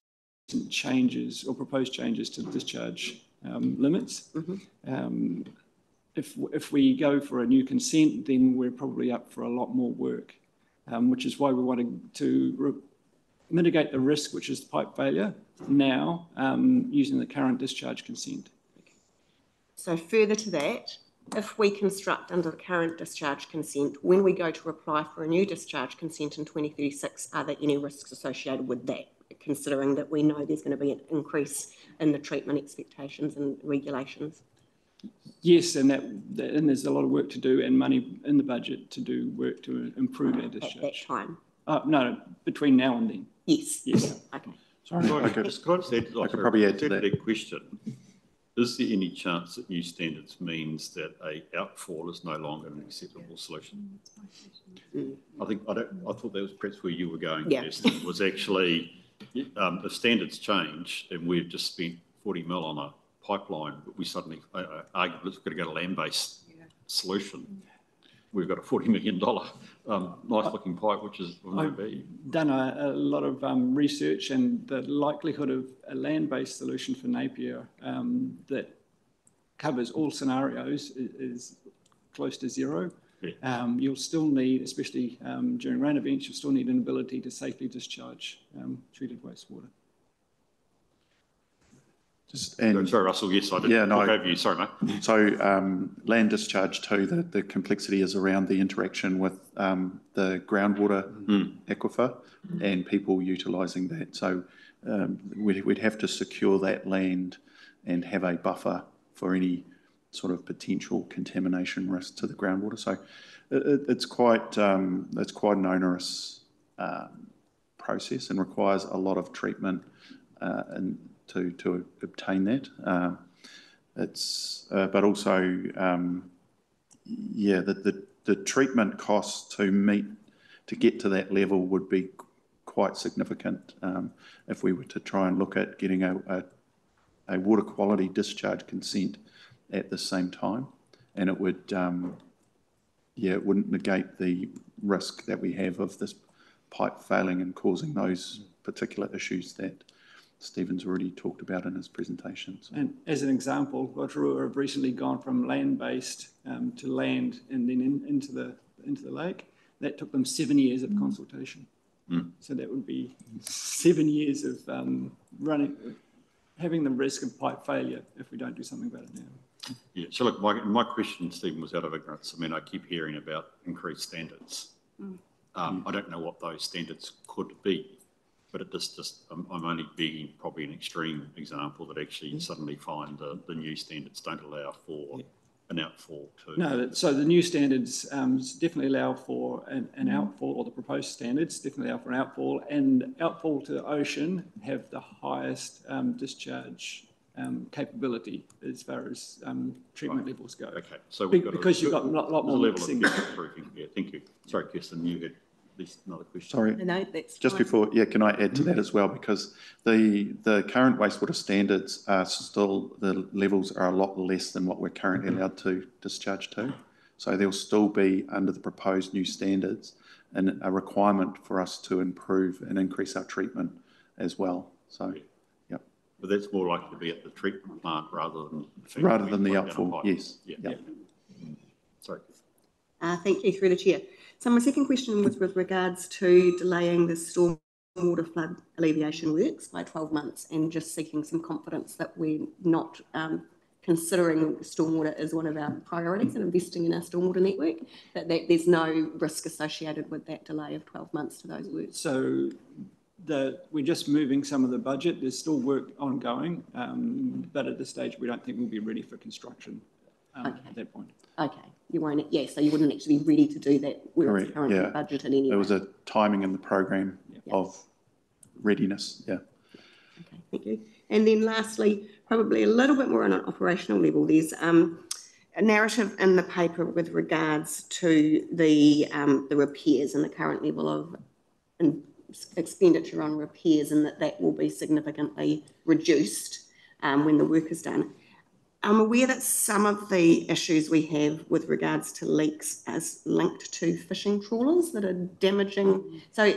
changes or proposed changes to the discharge limits. If we go for a new consent, then we're probably up for a lot more work, which is why we wanted to mitigate the risk, which is pipe failure, now using the current discharge consent. So further to that, if we construct under the current discharge consent, when we go to apply for a new discharge consent in 2036, are there any risks associated with that, considering that we know there's going to be an increase in the treatment expectations and regulations? Yes, and there's a lot of work to do and money in the budget to do work to improve our discharge. At that time? No, between now and then. Yes. Yes. Okay. Sorry, I could probably add to that question. Is there any chance that new standards means that a outfall is no longer an acceptable solution? I thought that was perhaps where you were going. Yeah. Kirsten, was actually if standards change and we've just spent 40 mil on a pipeline, but we suddenly argue we've got to get a land-based solution. We've got a $40 million nice-looking pipe, which is I've done a lot of research, and the likelihood of a land-based solution for Napier that covers all scenarios is close to zero. Yeah. You'll still need, especially during rain events, you'll still need an ability to safely discharge treated wastewater. Sorry, Russell, yes, I did. Yeah, no, talk over you. Sorry, mate. So land discharge too, the complexity is around the interaction with the groundwater aquifer and people utilising that. So we'd have to secure that land and have a buffer for any sort of potential contamination risk to the groundwater. So it's quite an onerous process and requires a lot of treatment and to obtain that. But also, the treatment costs to get to that level would be quite significant if we were to try and look at getting a water quality discharge consent at the same time, and it would, it wouldn't negate the risk that we have of this pipe failing and causing those particular issues that Stephen's already talked about in his presentations. And as an example, Rotorua have recently gone from land-based to land and then into the lake. That took them 7 years of consultation. So that would be 7 years of having the risk of pipe failure if we don't do something about it now. Yeah, so look, my question, Stephen, was out of ignorance. I mean, I keep hearing about increased standards. I don't know what those standards could be, but it I'm only being probably an extreme example that actually suddenly find the new standards don't allow for an outfall to... No, so the new standards definitely allow for an outfall, or the proposed standards definitely allow for an outfall, and outfall to the ocean have the highest discharge capability as far as treatment levels go. Okay, so because you've got a lot more mixing. Yeah, thank you. Sorry, Kirsten, you had at least another question. Sorry, No, that's just before, can I add to that as well? Because the current wastewater standards are still, the levels are a lot less than what we're currently allowed to discharge to. So there'll still be, under the proposed new standards, a requirement for us to improve and increase our treatment as well. So, yep. But that's more likely to be at the treatment plant rather than the outfall, yes. Yeah. Sorry. Thank you, through the chair. So my second question was with regards to delaying the stormwater flood alleviation works by 12 months and just seeking some confidence that we're not considering stormwater as one of our priorities and investing in our stormwater network, that there's no risk associated with that delay of 12 months to those works. So we're just moving some of the budget. There's still work ongoing, but at this stage we don't think we'll be ready for construction at that point. Okay, you won't, so you wouldn't actually be ready to do that where it's currently budgeted anyway. There was a timing in the program of readiness, Okay, thank you. And then lastly, probably a little bit more on an operational level, there's a narrative in the paper with regards to the repairs and the current level of expenditure on repairs, and that will be significantly reduced when the work is done. I'm aware that some of the issues we have with regards to leaks is linked to fishing trawlers that are damaging. So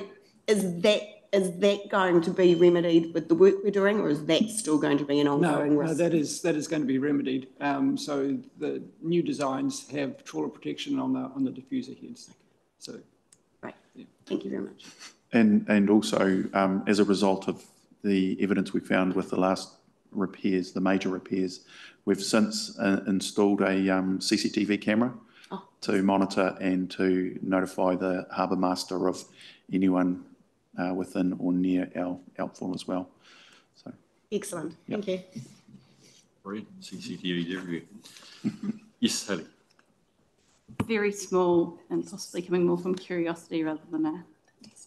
is that going to be remedied with the work we're doing, or is that still going to be an ongoing risk? No, that is going to be remedied. So the new designs have trawler protection on the diffuser heads. So, right. Thank you very much. And also as a result of the evidence we found with the last repairs, the major repairs, we've since installed a CCTV camera to monitor and to notify the harbour master of anyone within or near our outfall as well. So excellent. Thank you. Brilliant. CCTV everywhere. Yes, Haley. Very small and possibly coming more from curiosity rather than a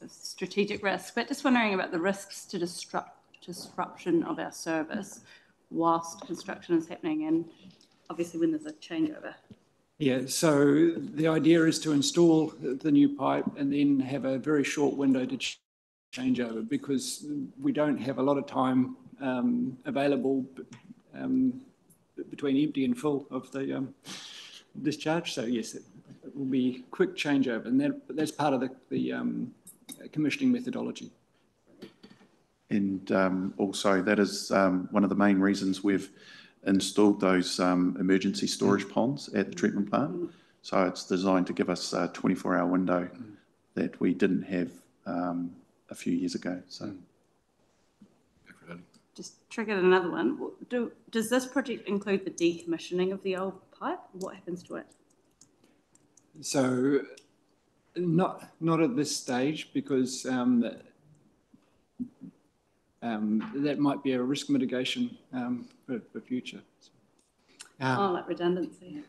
strategic risk, but just wondering about the risks to disruption of our service whilst construction is happening, and obviously when there's a changeover. Yeah, so the idea is to install the new pipe and then have a very short window to change over, because we don't have a lot of time available between empty and full of the discharge. So yes, it will be quick changeover, and that's part of the commissioning methodology. And also that is one of the main reasons we've installed those emergency storage ponds at the treatment plant. So it's designed to give us a 24-hour window that we didn't have a few years ago. So, just triggered another one. Does this project include the decommissioning of the old pipe? What happens to it? So not at this stage, because that might be a risk mitigation for future. Like redundancy.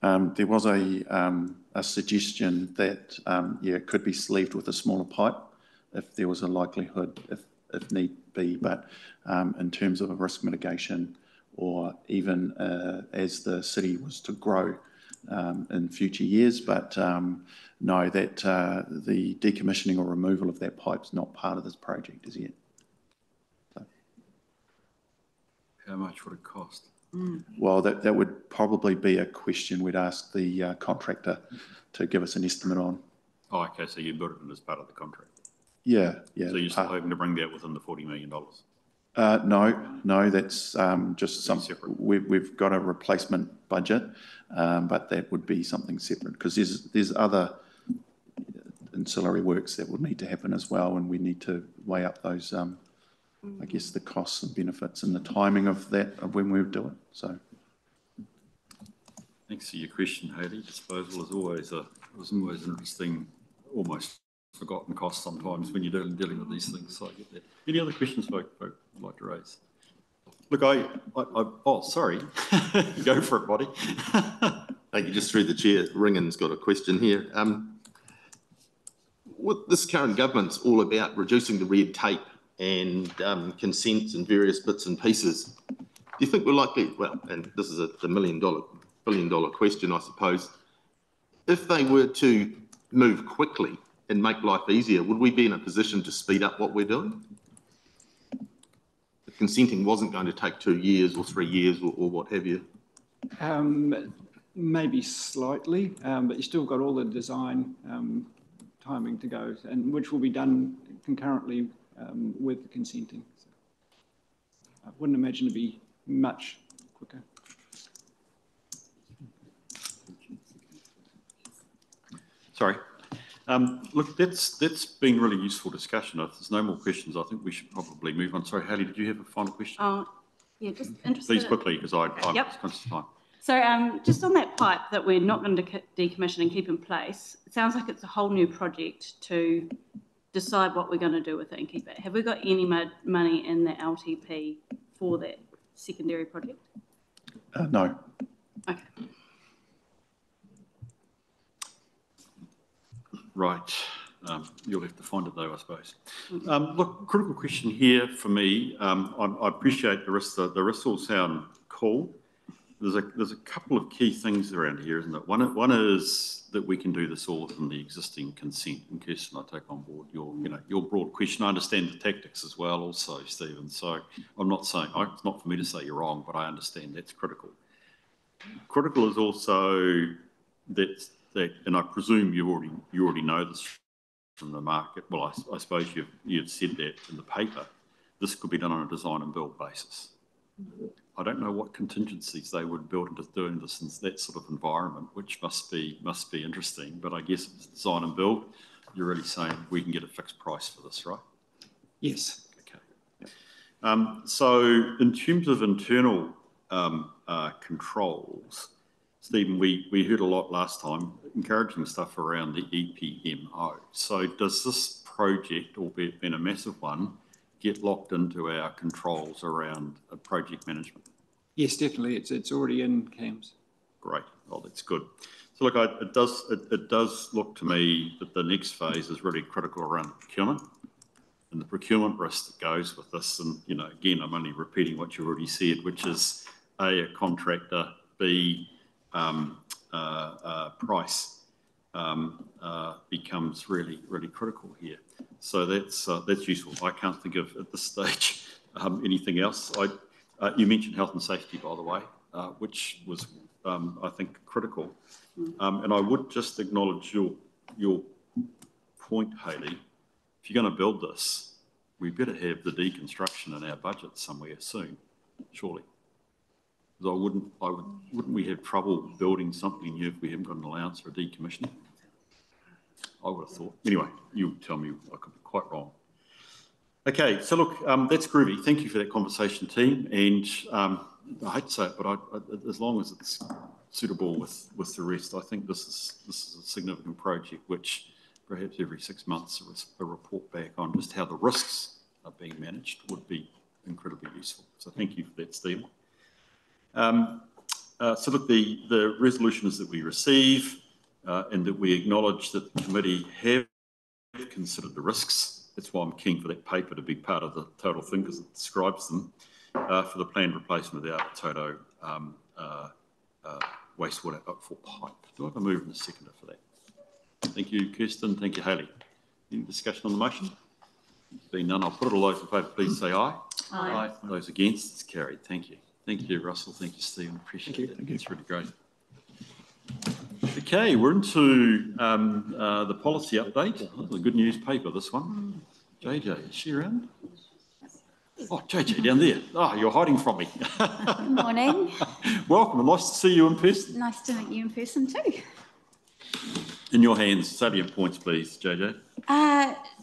There was a suggestion that, it could be sleeved with a smaller pipe if there was a likelihood, if need be, but in terms of a risk mitigation, or even as the city was to grow in future years, but no, that the decommissioning or removal of that pipe's not part of this project as yet. So. How much would it cost? Well, that would probably be a question we'd ask the contractor to give us an estimate on. Oh, okay, so you built it in as part of the contract? Yeah. So you're still hoping to bring that within the $40 million? No, that's just something. We've got a replacement budget, but that would be something separate, because there's other ancillary works that would need to happen as well, and we need to weigh up those, I guess, the costs and benefits and the timing of that, of when we would do it. So, thanks for your question, Hayley. Disposal is always an interesting, almost forgotten cost sometimes when you're dealing with these things. So I get that. Any other questions folk would like to raise? Look, oh, sorry. Go for it, buddy. Thank you. Just through the chair, Ringan's got a question here. What this current government's all about reducing the red tape and consents and various bits and pieces. Do you think we're likely, well, and this is a billion dollar question, I suppose, if they were to move quickly and make life easier, would we be in a position to speed up what we're doing? The consenting wasn't going to take 2 years or 3 years or what have you. Maybe slightly, but you still got all the design timing to go, and which will be done concurrently with the consenting. So I wouldn't imagine to be much quicker. Sorry. Look, that's been really useful discussion. If there's no more questions, I think we should probably move on. Sorry, Hayley, did you have a final question? Yeah, just interested. Please quickly, because I'm conscious of time. So just on that pipe that we're not going to decommission and keep in place, it sounds like it's a whole new project to decide what we're going to do with it and keep it. Have we got any money in the LTP for that secondary project? No. Okay. Right. You'll have to find it though, I suppose. Look, critical question here for me. I appreciate the risks. The risks all sound cool. There's a couple of key things around here, isn't it? One is that we can do this all within the existing consent. And Kirsten, I take on board your broad question. I understand the tactics as well, also, Stephen. So I'm not saying it's not for me to say you're wrong, but I understand that's critical. Critical is also that, and I presume you already know this from the market. Well, I suppose you've said that in the paper. This could be done on a design and build basis. I don't know what contingencies they would build into doing this in that sort of environment, which must be interesting. But I guess if it's design and build, you're really saying we can get a fixed price for this, right? Yes. Okay. So in terms of internal controls, Stephen, we heard a lot last time, encouraging stuff around the EPMO. So does this project, albeit being a massive one, get locked into our controls around project management? Yes, definitely. It's already in CAMS. Great. Oh, that's good. So look, it does look to me that the next phase is really critical around procurement and the procurement risk that goes with this. And again, I'm only repeating what you already said, which is A, contractor, B, price becomes really, really critical here. So that's useful. I can't think of at this stage anything else. You mentioned health and safety, by the way, which was I think critical. And I would just acknowledge your point, Hayley. If you're going to build this, we better have the deconstruction in our budget somewhere soon, surely. Because wouldn't we have trouble building something new if we haven't got an allowance for decommissioning? I would have thought. Anyway, you tell me I could be quite wrong. Okay, so look, that's groovy. Thank you for that conversation, team. And I hate to say it, but as long as it's suitable with the rest, I think this is a significant project which perhaps every 6 months a report back on just how the risks are being managed would be incredibly useful. So thank you for that, Stephen. So look, the resolution is that we receive and that we acknowledge that the committee have considered the risks. That's why I'm keen for that paper to be part of the total thing, because it describes them for the planned replacement of the Aotearoa wastewater outfall pipe. Do I have a mover and a seconder for that? Thank you, Kirsten. Thank you, Hayley. Any discussion on the motion? Being none, I'll put it all those in favour. Please say aye. Aye. Those against, it's carried. Thank you. Thank you, Russell. Thank you, Stephen. Appreciate it. It's really great. Okay, we're into the policy update. Oh, the good news paper, this one. JJ, is she around? Oh, JJ, down there. Oh, you're hiding from me. Good morning. Welcome, and nice to see you in person. Nice to meet you in person too. In your hands, salient points, please, JJ.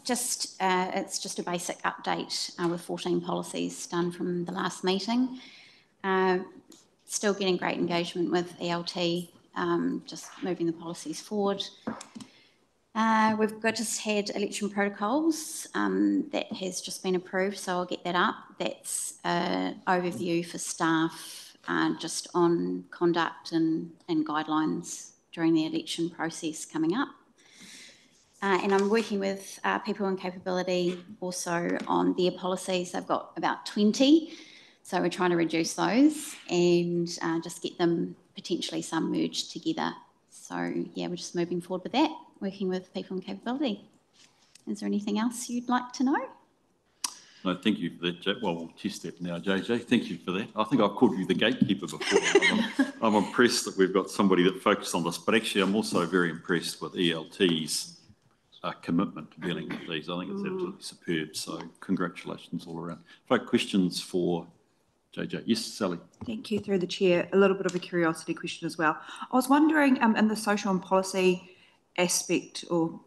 It's just a basic update with 14 policies done from the last meeting. Still getting great engagement with ELT, just moving the policies forward. We've just had election protocols that has just been approved, so I'll get that up. That's an overview for staff just on conduct and guidelines during the election process coming up. And I'm working with People and Capability also on their policies. They've got about 20, so we're trying to reduce those and just get them potentially some merged together. So yeah, we're just moving forward with that, working with People and Capability. Is there anything else you'd like to know? No, thank you for that. Well, we'll test that now, JJ. Thank you for that. I think I've called you the gatekeeper before. I'm impressed that we've got somebody that focused on this, but actually I'm also very impressed with ELT's commitment to dealing with these. I think it's absolutely superb. So congratulations all around. Folk, questions for JJ? Yes, Sally. Thank you, through the chair. A little bit of a curiosity question as well. I was wondering, in the social and policy aspect or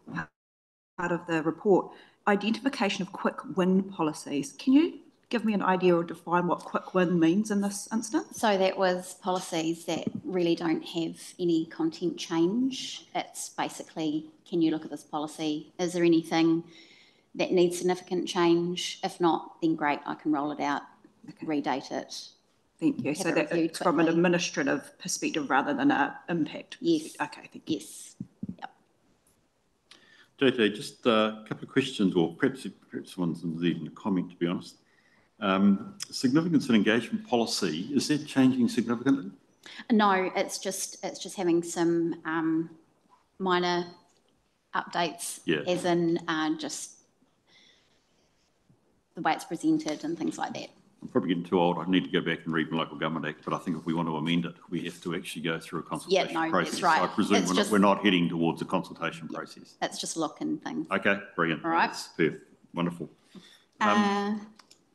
part of the report, identification of quick win policies. Can you give me an idea or define what quick win means in this instance? So that was policies that really don't have any content change. It's basically, can you look at this policy? Is there anything that needs significant change? If not, then great, I can roll it out, redate it. Thank you. So that it's from an administrative perspective rather than an impact. Yes. Okay, thank you. Yes. Yep. JJ, just a couple of questions, or perhaps one's even a comment, to be honest. Significance and engagement policy, is that changing significantly? No, it's just having some minor updates, as in just the way it's presented and things like that. I'm probably getting too old. I need to go back and read the Local Government Act, but I think if we want to amend it, we have to actually go through a consultation process. That's right. So I presume we're not heading towards a consultation process. It's just look and things. Okay, brilliant. All right. That's perfect. Wonderful.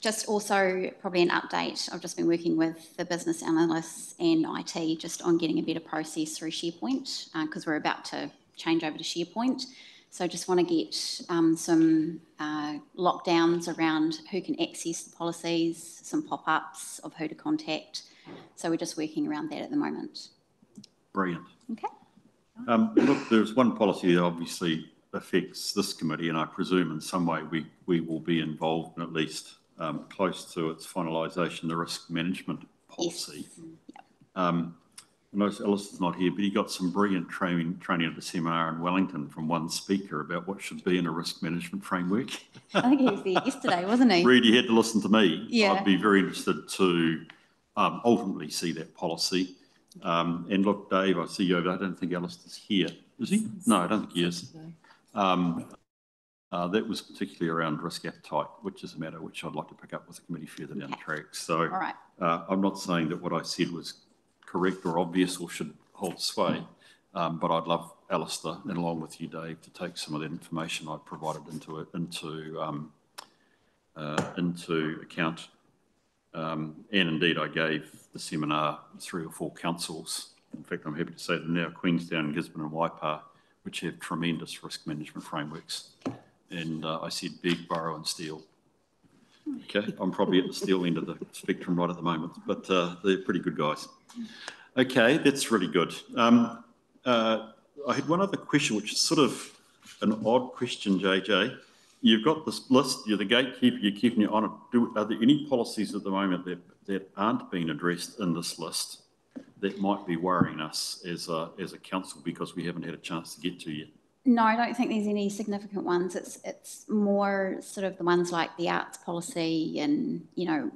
Just also probably an update. I've just been working with the business analysts and IT just on getting a better process through SharePoint because we're about to change over to SharePoint. So just want to get some lockdowns around who can access the policies, some pop-ups of who to contact. So we're just working around that at the moment. Brilliant. Okay. Look, there's one policy that obviously affects this committee, and I presume in some way we will be involved in at least close to its finalisation, the risk management policy. Yes. Yep. I notice Alistair's not here, but he got some brilliant training at the seminar in Wellington from one speaker about what should be in a risk management framework. I think he was there yesterday, wasn't he? Really had to listen to me. Yeah. I'd be very interested to ultimately see that policy. And look, Dave, I see you over. I don't think Alistair's here. Is he? No, I don't think he is. That was particularly around risk appetite, which is a matter which I'd like to pick up with the committee further down the track. So all right. I'm not saying that what I said was correct or obvious or should hold sway, but I'd love Alistair, and along with you, Dave, to take some of that information I've provided into account. And indeed, I gave the seminar 3 or 4 councils. In fact, I'm happy to say that now Queenstown, Gisborne and Waipa, which have tremendous risk management frameworks. And I said beg, borrow and steal. Okay, I'm probably at the steel end of the spectrum right at the moment, but they're pretty good guys. Okay, that's really good. I had one other question, which is sort of an odd question, JJ. You've got this list, you're the gatekeeper, you're keeping it on it. Are there any policies at the moment that aren't being addressed in this list that might be worrying us as a council because we haven't had a chance to get to yet? No, I don't think there's any significant ones. It's more sort of the ones like the arts policy and, you know,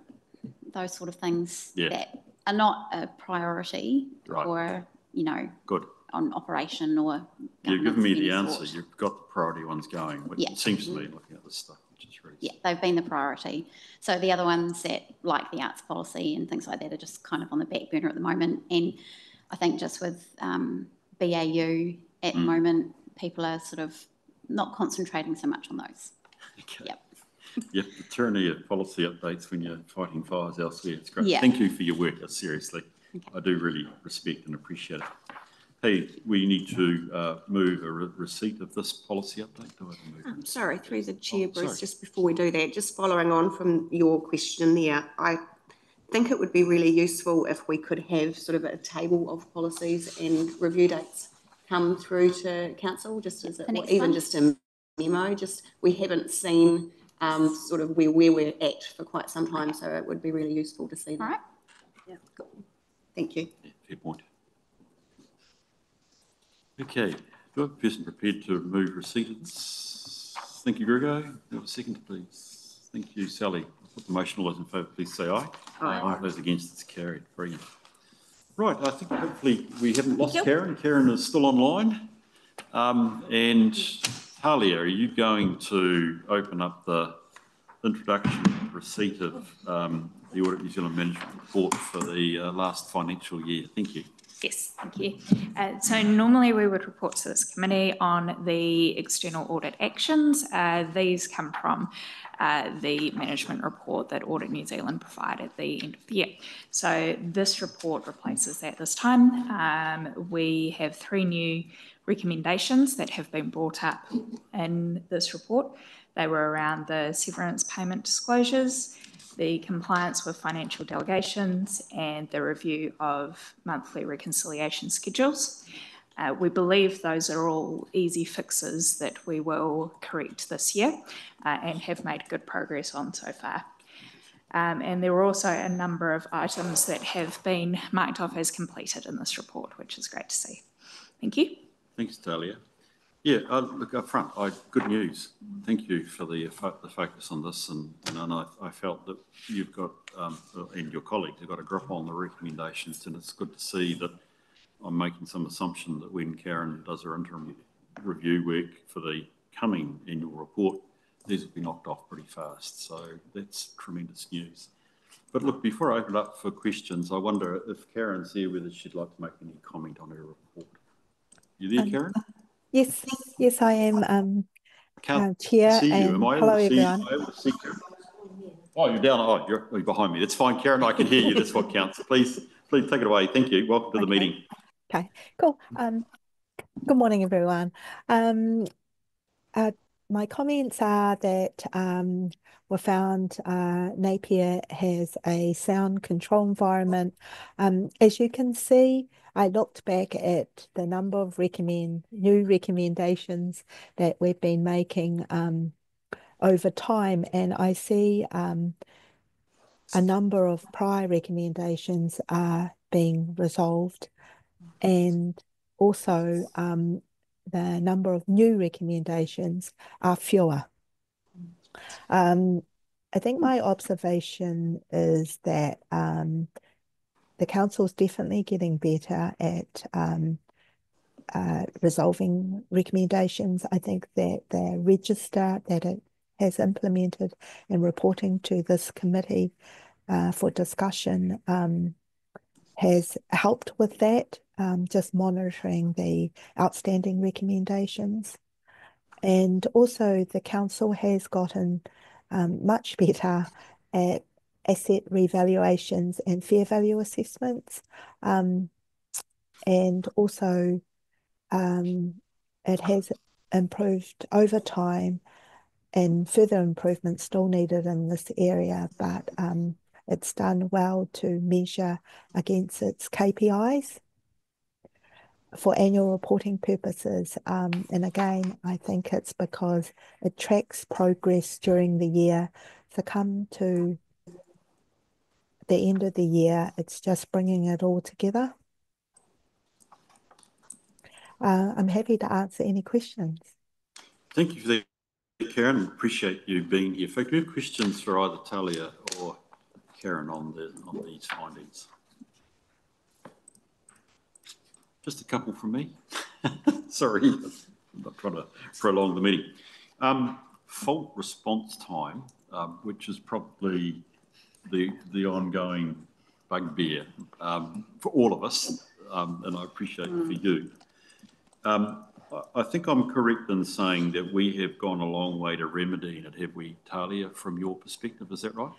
those sort of things that are not a priority or, you know, on operation or You've given me the answer. Sort. You've got the priority ones going, which it seems to me looking at this stuff, which is really... Yeah, they've been the priority. So the other ones that, like the arts policy and things like that, are just kind of on the back burner at the moment. And I think just with BAU at the moment, people are sort of not concentrating so much on those. Okay. Yep, the tyranny of policy updates when you're fighting fires elsewhere. It's great. Yeah. Thank you for your work, seriously. Okay. I do really respect and appreciate it. Hey, we need to move a receipt of this policy update. I'm sorry, through the chair, Bruce, just before we do that, just following on from your question there, I think it would be really useful if we could have sort of a table of policies and review dates come through to council, just as or even just a memo. Just we haven't seen sort of where we're at for quite some time, so it would be really useful to see that. All right. Yeah. Cool. Thank you. Yeah, fair point. Okay, do I have a person prepared to move receipts? Thank you, Grego. Have a second, please. Thank you, Sally. I'll put the motion. All those in favour, please say aye. Aye. Those against, it's carried. Brilliant. Right, I think hopefully we haven't lost Karen. Karen is still online. And Talia, are you going to open up the introduction receipt of the Audit New Zealand Management Report for the last financial year? Thank you. Yes, thank you. So normally we would report to this committee on the external audit actions. These come from the management report that Audit New Zealand provide at the end of the year. So this report replaces that this time. We have 3 new recommendations that have been brought up in this report. They were around the severance payment disclosures, the compliance with financial delegations, and the review of monthly reconciliation schedules. We believe those are all easy fixes that we will correct this year and have made good progress on so far. And there were also a number of items that have been marked off as completed in this report, which is great to see. Thank you. Thanks, Talia. Yeah, look, up front, good news. Thank you for the focus on this, and I felt that you've got, and your colleagues have got a grip on the recommendations, and it's good to see that I'm making some assumption that when Karen does her interim review work for the coming annual report, these will be knocked off pretty fast, so that's tremendous news. But look, before I open it up for questions, I wonder if Karen's there, whether she'd like to make any comment on her report. You there, Karen? Yes, I am. Can't Chair. see you. And am I hello, able to everyone. see? Am I able to see Karen? Oh, you're down. Oh, you're behind me. That's fine, Karen. I can hear you. That's what counts. Please take it away. Thank you. Welcome to the meeting. Okay, cool. Good morning, everyone. My comments are that we found Napier has a sound control environment. As you can see, I looked back at the number of new recommendations that we've been making over time, and I see a number of prior recommendations are being resolved, and also the number of new recommendations are fewer. I think my observation is that the council is definitely getting better at resolving recommendations. I think that the register that it has implemented and reporting to this committee for discussion has helped with that, just monitoring the outstanding recommendations. And also the council has gotten much better at asset revaluations and fair value assessments. And also it has improved over time and further improvement still needed in this area, but it's done well to measure against its KPIs for annual reporting purposes. And again, I think it's because it tracks progress during the year. So come to the end of the year, it's just bringing it all together. I'm happy to answer any questions. Thank you for that, Karen. Appreciate you being here. If you have questions for either Talia or Karen on these findings. Just a couple from me. Sorry, I'm not trying to prolong the meeting. Fault response time, which is probably the ongoing bugbear for all of us, and I appreciate it for you. I think I'm correct in saying that we have gone a long way to remedying it, have we, Talia, from your perspective, is that right?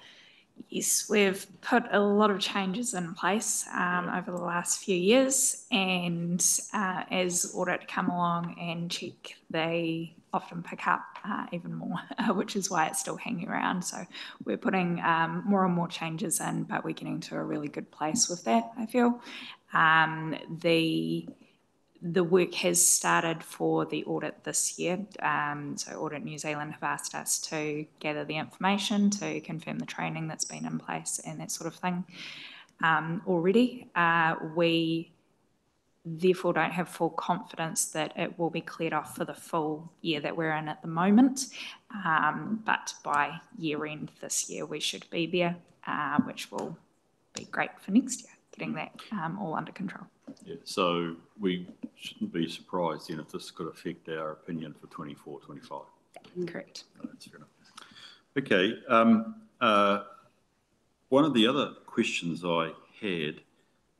Yes, we've put a lot of changes in place over the last few years, and as Audit come along and check, they often pick up even more, which is why it's still hanging around. So we're putting more and more changes in, but we're getting to a really good place with that, I feel. The work has started for the audit this year. So Audit New Zealand have asked us to gather the information to confirm the training that's been in place and that sort of thing already. We therefore don't have full confidence that it will be cleared off for the full year that we're in at the moment. But by year end this year, we should be there, which will be great for next year, getting that all under control. Yeah, so we shouldn't be surprised then if this could affect our opinion for 24, 25. Correct. No, that's fair enough. Okay. One of the other questions I had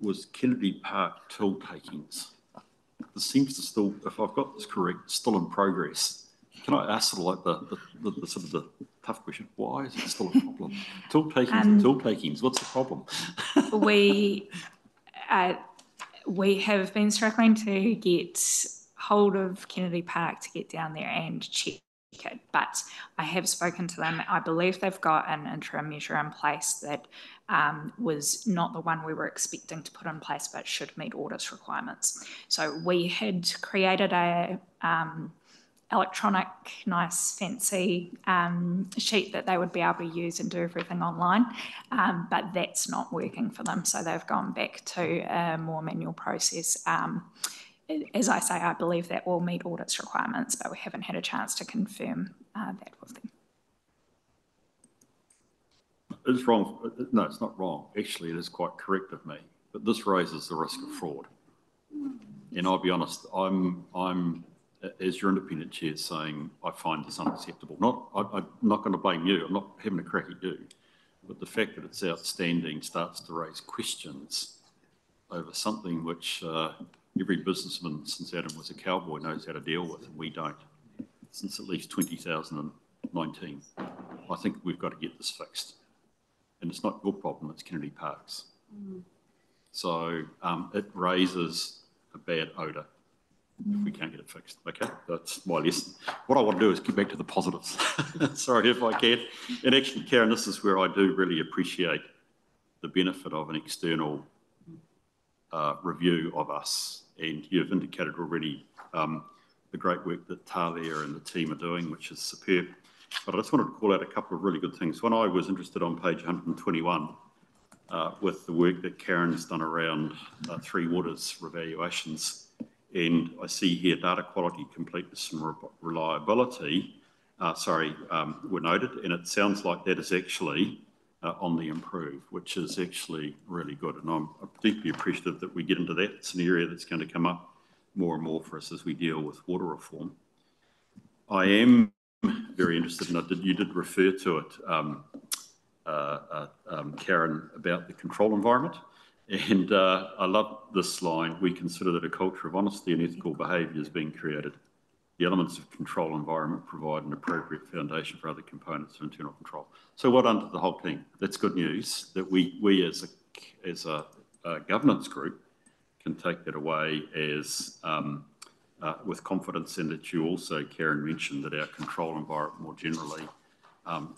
was Kennedy Park till takings. This seems to still, if I've got this correct, still in progress. Can I ask sort of like the sort of the tough question? Why is it still a problem? Till takings, what's the problem? We have been struggling to get hold of Kennedy Park to get down there and check it, but I have spoken to them. I believe they've got an interim measure in place that was not the one we were expecting to put in place, but should meet audit requirements. So we had created a electronic, nice, fancy sheet that they would be able to use and do everything online, but that's not working for them. So they've gone back to a more manual process. As I say, I believe that will meet audit requirements, but we haven't had a chance to confirm that with them. It's wrong. No, it's not wrong. Actually, it is quite correct of me, but this raises the risk of fraud. And I'll be honest, I'm as your independent chair saying, I find this unacceptable. I'm not going to blame you. I'm not having a crack at you. But the fact that it's outstanding starts to raise questions over something which every businessman since Adam was a cowboy knows how to deal with, and we don't. Since at least 2019. I think we've got to get this fixed. And it's not your problem, it's Kennedy Park's. So it raises a bad odour if we can't get it fixed. Okay, that's my lesson. What I want to do is get back to the positives. Sorry if I can. And actually, Karen, this is where I do really appreciate the benefit of an external review of us. And you've indicated already the great work that Talia and the team are doing, which is superb. But I just wanted to call out a couple of really good things. One, I was interested on page 121 with the work that Karen's done around Three Waters revaluations. And I see here data quality, completeness and reliability, were noted. And it sounds like that is actually on the improve, which is actually really good. And I'm deeply appreciative that we get into that. It's an area that's going to come up more and more for us as we deal with water reform. I am very interested, and you did refer to it, Karen, about the control environment. And I love this line: we consider that a culture of honesty and ethical behaviour is being created. The elements of control environment provide an appropriate foundation for other components of internal control. So well done to the whole team. That's good news that we as a governance group can take that away as with confidence, and that you also, Karen, mentioned that our control environment more generally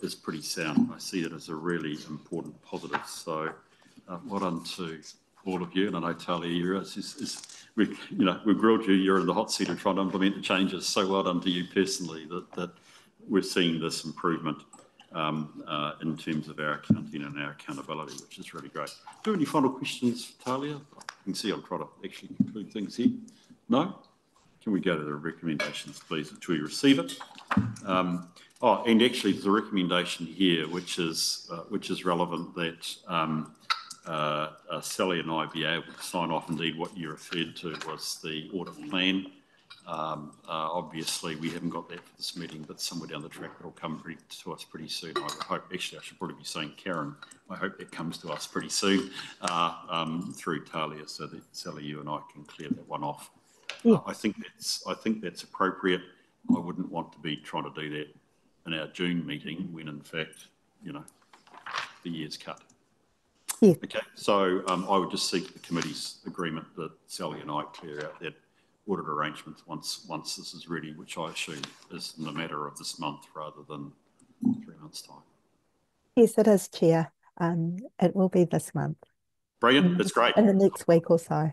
is pretty sound. I see it as a really important positive. So well done to all of you. And I know Talia, we've grilled you, you're in the hot seat and trying to implement the changes. So well done to you personally that we're seeing this improvement in terms of our accounting and our accountability, which is really great. Do you have any final questions, Talia? I can see I'm trying to actually conclude things here. No? Can we go to the recommendations, please, which we receive it? And actually there's a recommendation here which is relevant that Sally and I be able to sign off. Indeed, what you referred to was the audit plan. Obviously, we haven't got that for this meeting, but somewhere down the track it'll come to us pretty soon. I would hope, actually, I should probably be saying Karen, I hope it comes to us pretty soon through Talia, so that Sally, you and I can clear that one off. Yeah. I think that's appropriate. I wouldn't want to be trying to do that in our June meeting when, in fact, the year's cut. Yeah. Okay, so I would just seek the committee's agreement that Sally and I clear out that audit arrangements once this is ready, which I assume is in the matter of this month rather than 3 months' time. Yes, it is, Chair. It will be this month. Brilliant, that's great. In the next week or so.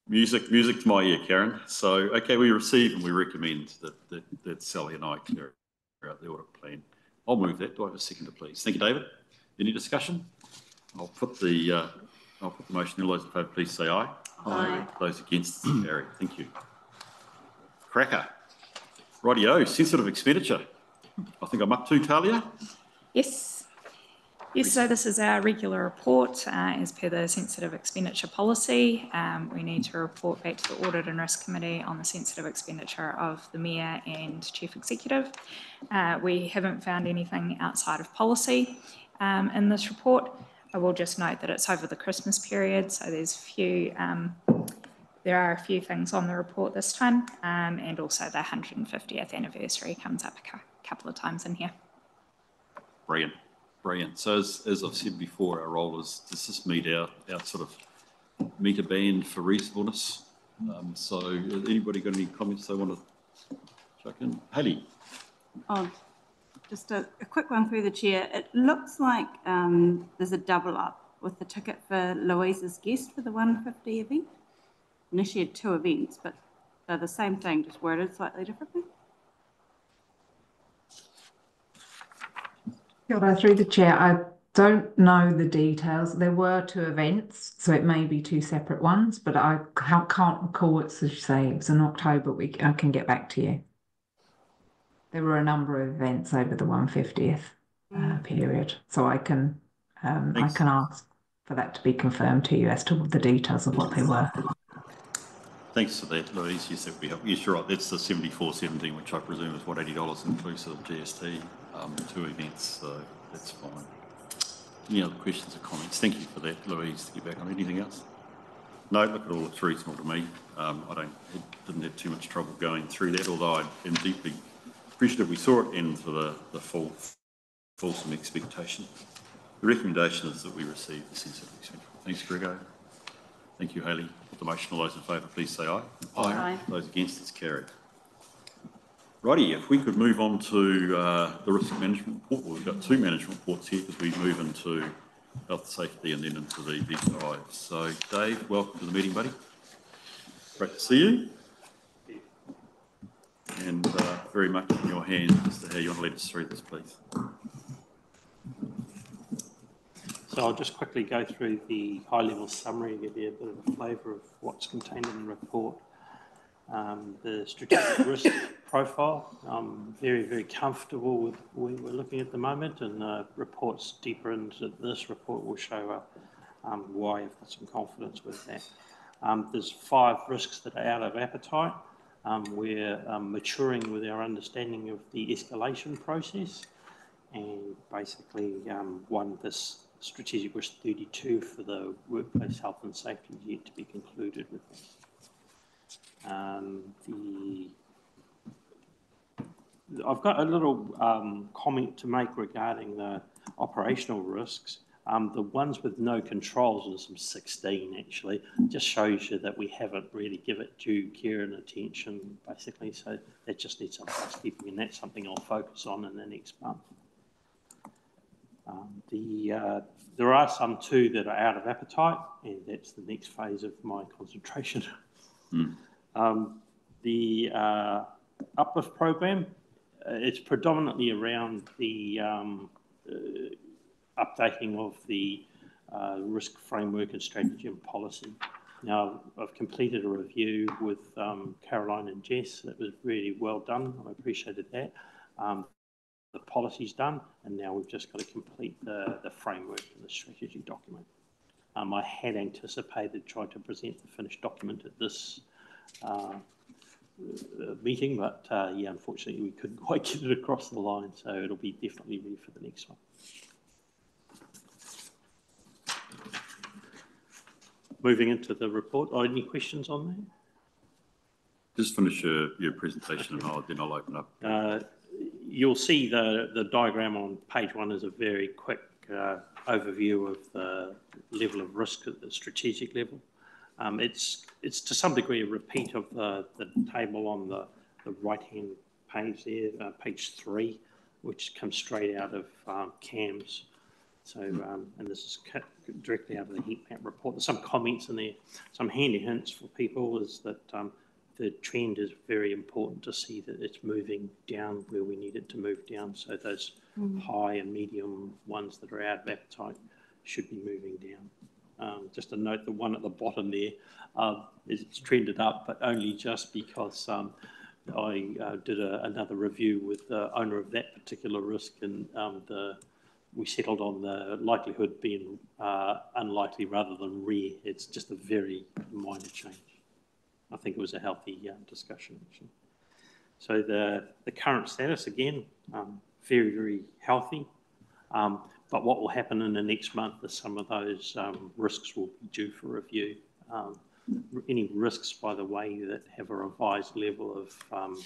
Music to my ear, Karen. So, okay, we receive and we recommend that Sally and I clear out the audit plan. I'll move that. Do I have a seconder, please? Thank you, David. Any discussion? I'll put the motion. All those in favour, please say aye. Aye. Those against, carry. Thank you. Cracker. Rightio, sensitive expenditure. I think I'm up to, Talia. Yes. Yes, so this is our regular report as per the sensitive expenditure policy. We need to report back to the Audit and Risk Committee on the sensitive expenditure of the Mayor and Chief Executive. We haven't found anything outside of policy in this report. I will just note that it's over the Christmas period, so there are a few things on the report this time, and also the 150th anniversary comes up a couple of times in here. Brilliant. Brilliant. So as I've said before, our role is, does this meet our sort of meter band for reasonableness? So anybody got any comments they want to chuck in? Haley. Oh, just a quick one through the chair. It looks like there's a double up with the ticket for Louise's guest for the 150 event. And she had 2 events, but they're the same thing, just worded slightly differently. Through the chair, I don't know the details. There were 2 events, so it may be 2 separate ones, but I can't recall what to say. It was in October. I can get back to you. There were a number of events over the 150th period, so I can ask for that to be confirmed to you as to the details of what they were. Thanks for that, Louise. Yes, that would be helpful. Yes, you're right. That's the 74.17, which I presume is what, $80 inclusive of GST, 2 events, so that's fine. Any other questions or comments? Thank you for that, Louise. To get back on anything else? No, look, it all looks reasonable to me. I didn't have too much trouble going through that, although I am deeply appreciative we saw it and for the fulsome expectation. The recommendation is that we receive the sensitive expenditure. Thanks, Gregor. Thank you, Haley. Put the motion. All those in favour, please say aye. Aye. Aye. Those against, it's carried. Righty, if we could move on to the risk management report. Well, we've got 2 management reports here because we move into health, safety and then into the deep dive. So, Dave, welcome to the meeting, buddy. Great to see you. And very much in your hands as to how you want to lead us through this, please. So I'll just quickly go through the high-level summary, give you a bit of a flavour of what's contained in the report. The strategic risk profile, I'm very, very comfortable with where we're looking at the moment, and reports deeper into this report will show why I've got some confidence with that. There's 5 risks that are out of appetite. We're maturing with our understanding of the escalation process, and basically this strategic risk 32 for the workplace health and safety is yet to be concluded with that. I've got a little comment to make regarding the operational risks. The ones with no controls, and some 16 actually, just shows you that we haven't really given it due care and attention, basically. So that just needs some housekeeping, and that's something I'll focus on in the next month. There are some too that are out of appetite, and that's the next phase of my concentration. The uplift program, it's predominantly around the updating of the risk framework and strategy and policy. Now, I've completed a review with Caroline and Jess. That was really well done. I appreciated that. The policy's done, and now we've just got to complete the framework and the strategy document. I had anticipated trying to present the finished document at this meeting, but yeah, unfortunately we couldn't quite get it across the line, so it'll be definitely ready for the next one. Moving into the report, any questions on that? Just finish your presentation and then I'll open up. You'll see the diagram on page 1 is a very quick overview of the level of risk at the strategic level. It's to some degree a repeat of the table on the right-hand page there, page 3, which comes straight out of CAMS. So, and this is directly out of the heat map report. There's some comments in there. Some handy hints for people is that the trend is very important to see that it's moving down where we need it to move down. So those high and medium ones that are out of appetite should be moving down. Just a note, the one at the bottom there, it's trended up, but only just because I did another review with the owner of that particular risk, and we settled on the likelihood being unlikely rather than rare. It's just a very minor change. I think it was a healthy discussion, actually. So the current status, again, very, very healthy. But what will happen in the next month is some of those risks will be due for review. Any risks, by the way, that have a revised level of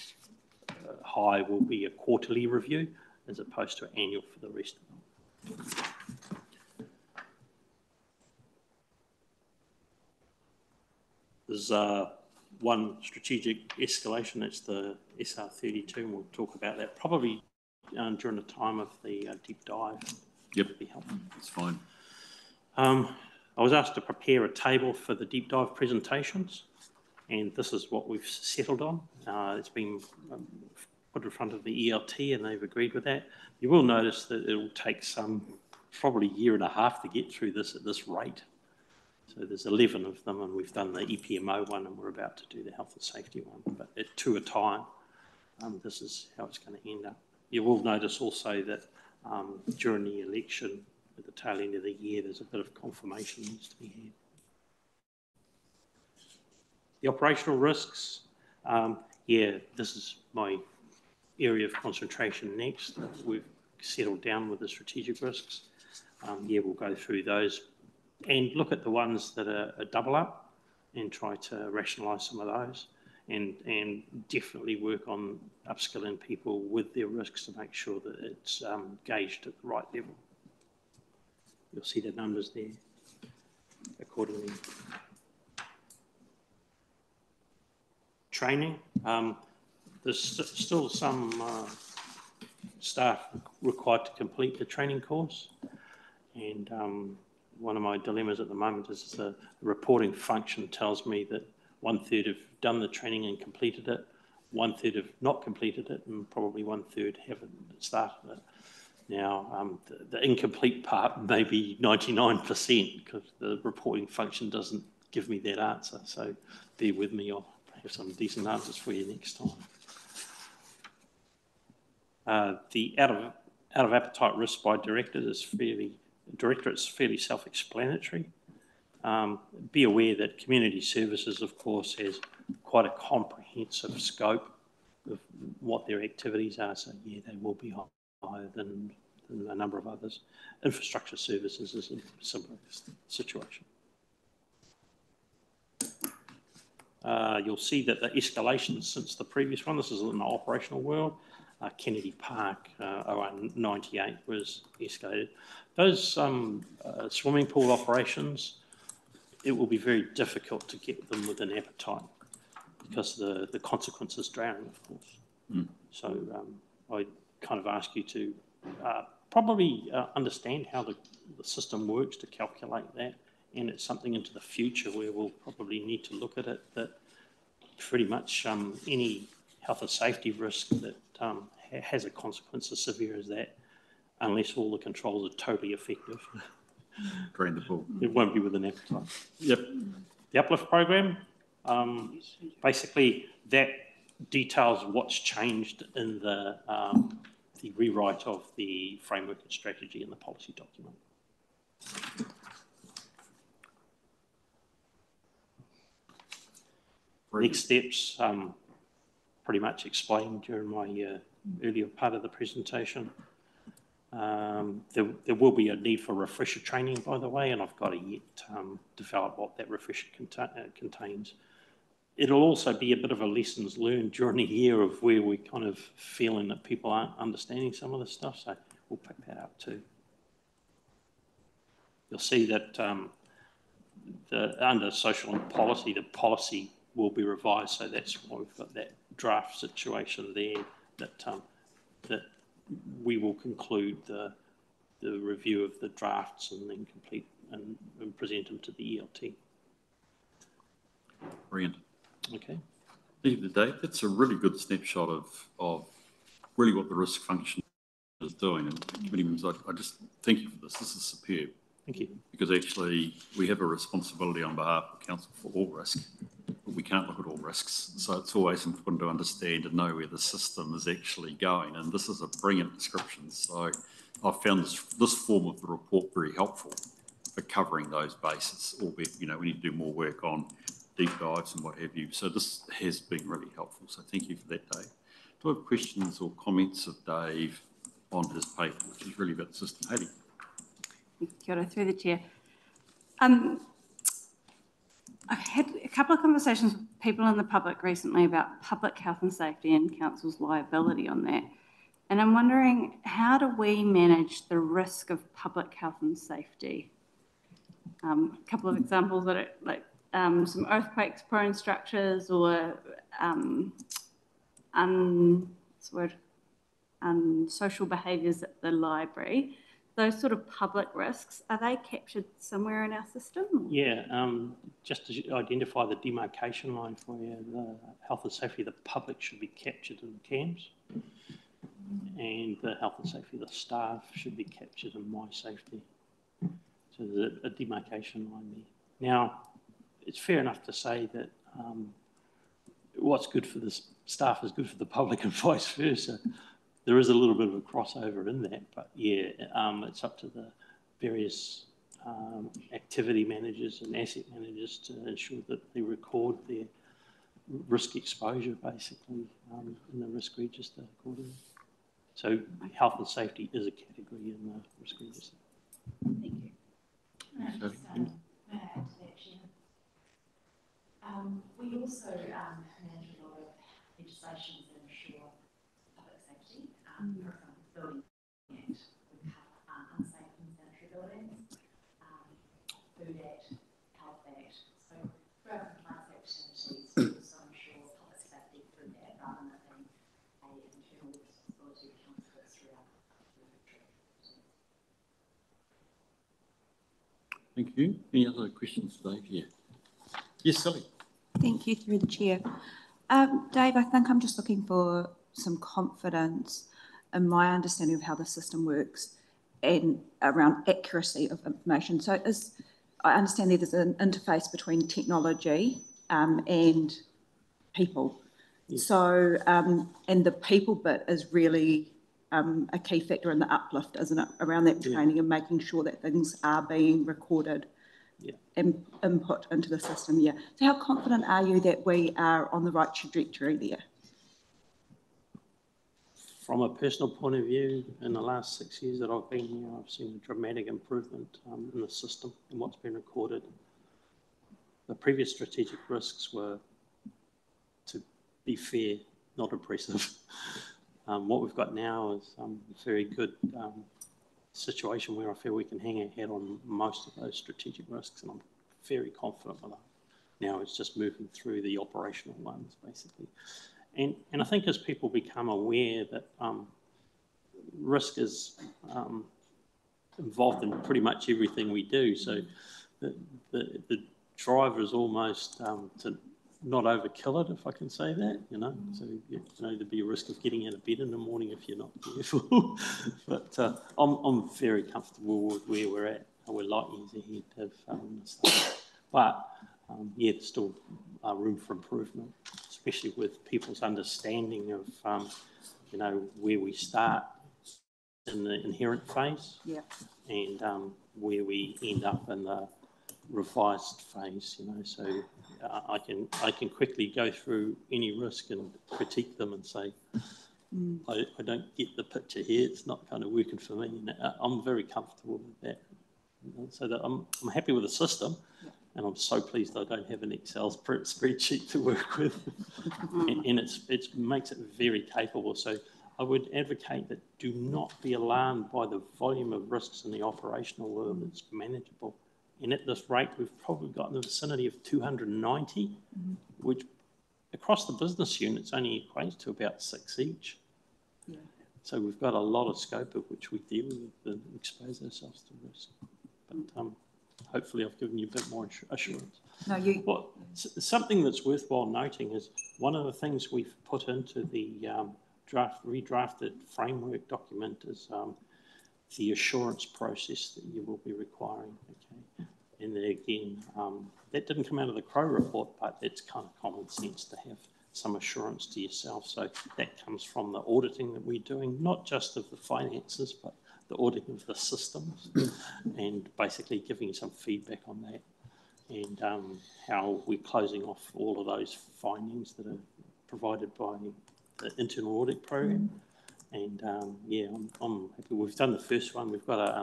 high will be a quarterly review as opposed to annual for the rest of them. There's one strategic escalation, that's the SR32, and we'll talk about that probably during the time of the deep dive. Yep, be helpful. That's fine. I was asked to prepare a table for the deep dive presentations, and this is what we've settled on. It's been put in front of the ELT, and they've agreed with that. You will notice that it'll take probably a year and a half to get through this at this rate. So there's 11 of them, and we've done the EPMO one, and we're about to do the health and safety one, but at 2 a time. This is how it's going to end up. You will notice also that during the election, at the tail end of the year, there's a bit of confirmation needs to be had. The operational risks, yeah, this is my area of concentration next. We've settled down with the strategic risks. Yeah, we'll go through those and look at the ones that are double up and try to rationalise some of those, and definitely work on upskilling people with their risks to make sure that it's gauged at the right level. You'll see the numbers there accordingly. Training, there's still some staff required to complete the training course, and one of my dilemmas at the moment is the reporting function tells me that 1/3 have done the training and completed it, 1/3 have not completed it, and probably 1/3 haven't started it. Now, the incomplete part may be 99% because the reporting function doesn't give me that answer. So bear with me, I'll have some decent answers for you next time. The out of appetite risk by directorate is fairly self-explanatory. Be aware that community services, of course, has quite a comprehensive scope of what their activities are. So yeah, they will be higher than a number of others. Infrastructure services is a similar situation. You'll see that the escalations since the previous one, this is in the operational world, Kennedy Park around 98 was escalated. Those swimming pool operations, it will be very difficult to get them with an appetite because the consequence is drowning, of course. Mm. So I kind of ask you to probably understand how the system works to calculate that, and it's something into the future where we'll probably need to look at it, that pretty much any health and safety risk that has a consequence as severe as that, unless all the controls are totally effective, Drain the pool. it won't be with an appetite. Yep. The uplift program, basically that details what's changed in the rewrite of the framework and strategy in the policy document. Next steps, pretty much explained during my earlier part of the presentation. There will be a need for refresher training, by the way, and I've got to yet develop what that refresher contains. It'll also be a bit of a lessons learned during the year of where we're kind of feeling that people aren't understanding some of this stuff, so we'll pick that up too. You'll see that under social and policy, the policy will be revised, so that's why we've got that draft situation there, that we will conclude the review of the drafts and then complete and present them to the ELT. Brilliant. Okay. Thank you, Dave. That's a really good snapshot of really what the risk function is doing. And committee members, I just thank you for this. This is superb. Thank you. Because actually we have a responsibility on behalf of Council for all risk, but we can't look at all risks. So it's always important to understand and know where the system is actually going. And this is a brilliant description. So I've found this form of the report very helpful for covering those bases, albeit, you know, we need to do more work on deep dives and what have you. So this has been really helpful. So thank you for that, Dave. Do I have questions or comments of Dave on his paper, which is really about the system? Hayley. Kia ora, through the chair. I've had a couple of conversations with people in the public recently about public health and safety and council's liability on that. And I'm wondering, how do we manage the risk of public health and safety? A couple of examples that are like some earthquakes prone structures or social behaviours at the library. Those sort of public risks, are they captured somewhere in our system? Yeah, just to identify the demarcation line for you, the health and safety of the public should be captured in CAMS, and the health and safety of the staff should be captured in My Safety. So there's a demarcation line there. Now, it's fair enough to say that what's good for the staff is good for the public and vice versa. There is a little bit of a crossover in that, but yeah, it's up to the various activity managers and asset managers to ensure that they record their risk exposure basically in the risk register accordingly. So health and safety is a category in the risk register. Thank you. We also manage a lot of legislations that ensure public safety. For example, Building Act, we cover unsafe and sanitary buildings, Food Act, Health Act. So through our compliance activities, we also ensure public safety through that rather than it being an internal responsibility that comes to us throughout the victory. Thank you. Any other questions, Dave? Yeah. Yes, Sally. Thank you, through the chair. Dave, I think I'm just looking for some confidence in my understanding of how the system works and around accuracy of information. So I understand that there's an interface between technology and people. Yes. So, and the people bit is really a key factor in the uplift, isn't it? Around that training and making sure that things are being recorded and input into the system, So how confident are you that we are on the right trajectory there? From a personal point of view, in the last 6 years that I've been here, I've seen a dramatic improvement in the system and what's been recorded. The previous strategic risks were, to be fair, not impressive. What we've got now is a very good situation where I feel we can hang our head on most of those strategic risks, and I'm very confident with that. Now it's just moving through the operational ones, basically. And I think as people become aware that risk is involved in pretty much everything we do, so the driver is almost to not overkill it, if I can say that, you know. So, you know, there'd be a risk of getting out of bed in the morning if you're not careful. But I'm very comfortable with where we're at. We're light years ahead of this. But, yeah, there's still room for improvement, especially with people's understanding of, you know, where we start in the inherent phase, and where we end up in the revised phase, you know. So I can quickly go through any risk and critique them and say, I don't get the picture here, it's not kind of working for me. And I'm very comfortable with that. You know, so that I'm happy with the system, and I'm so pleased I don't have an Excel spreadsheet to work with. and it makes it very capable. So I would advocate that do not be alarmed by the volume of risks in the operational world. It's manageable. And at this rate, we've probably got in the vicinity of 290, which across the business units only equates to about 6 each. Yeah. So we've got a lot of scope of which we deal with and expose ourselves to risk. But hopefully I've given you a bit more assurance. No, well, something that's worthwhile noting is one of the things we've put into the redrafted framework document is the assurance process that you will be requiring. Okay, and then again, that didn't come out of the Crow report, but it's kind of common sense to have some assurance to yourself. So that comes from the auditing that we're doing, not just of the finances, but the auditing of the systems, and basically giving some feedback on that, and how we're closing off all of those findings that are provided by the internal audit program. And yeah, I'm happy. We've done the first one. We've got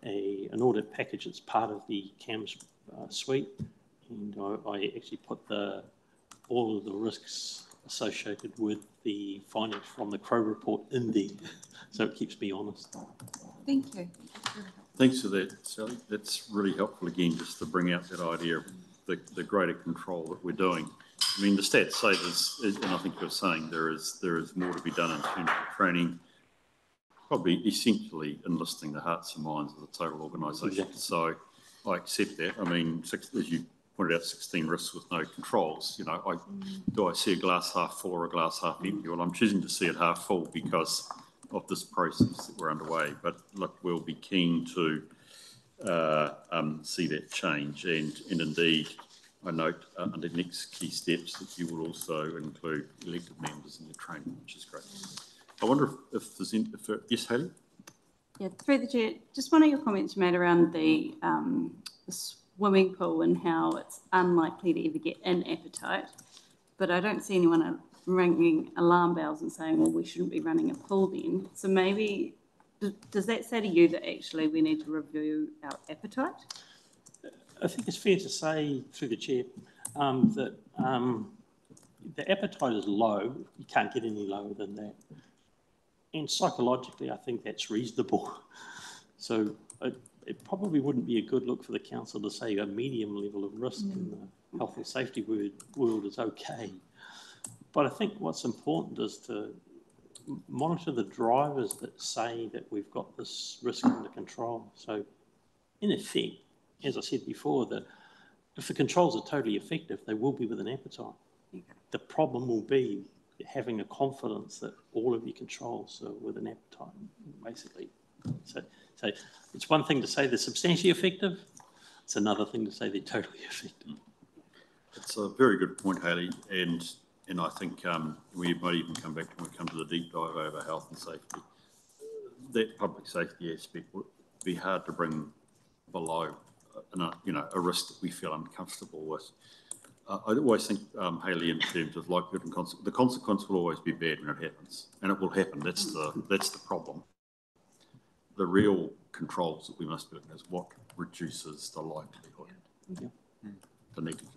an audit package that's part of the CAMS suite, and I actually put all of the risks associated with the findings from the Crow report in there, so it keeps me honest. Thank you. Thanks for that, Sally. That's really helpful again, just to bring out that idea of the greater control that we're doing. I mean, the stats say this, and I think you're saying there is more to be done in terms of training, probably essentially enlisting the hearts and minds of the total organisation. Exactly. So I accept that. I mean, as you pointed out, 16 risks with no controls. You know, do I see a glass half full or a glass half empty? Well, I'm choosing to see it half full because of this process that we're underway. But look, we'll be keen to see that change, and indeed, I note under next key steps that you will also include elected members in your training, which is great. I wonder if there's yes, Hayley? Yeah, through the chair, just one of your comments you made around the swimming pool and how it's unlikely to ever get in appetite, but I don't see anyone ringing alarm bells and saying, well, we shouldn't be running a pool then. So maybe, does that say to you that actually we need to review our appetite? I think it's fair to say, through the chair, that the appetite is low. You can't get any lower than that. And psychologically, I think that's reasonable. So it probably wouldn't be a good look for the council to say a medium level of risk in the health and safety world is okay. But I think what's important is to monitor the drivers that say that we've got this risk under control. So in effect, as I said before, that if the controls are totally effective, they will be with an appetite. Okay. The problem will be having a confidence that all of your controls are with an appetite, basically. So it's one thing to say they're substantially effective. It's another thing to say they're totally effective. It's a very good point, Hayley, and I think we might even come back when we come to the deep dive over health and safety. That public safety aspect would be hard to bring below a risk that we feel uncomfortable with. I always think, Hayley, in terms of likelihood and consequence, the consequence will always be bad when it happens, and it will happen. That's the problem. The real controls that we must be looking at is what reduces the likelihood, the negligible.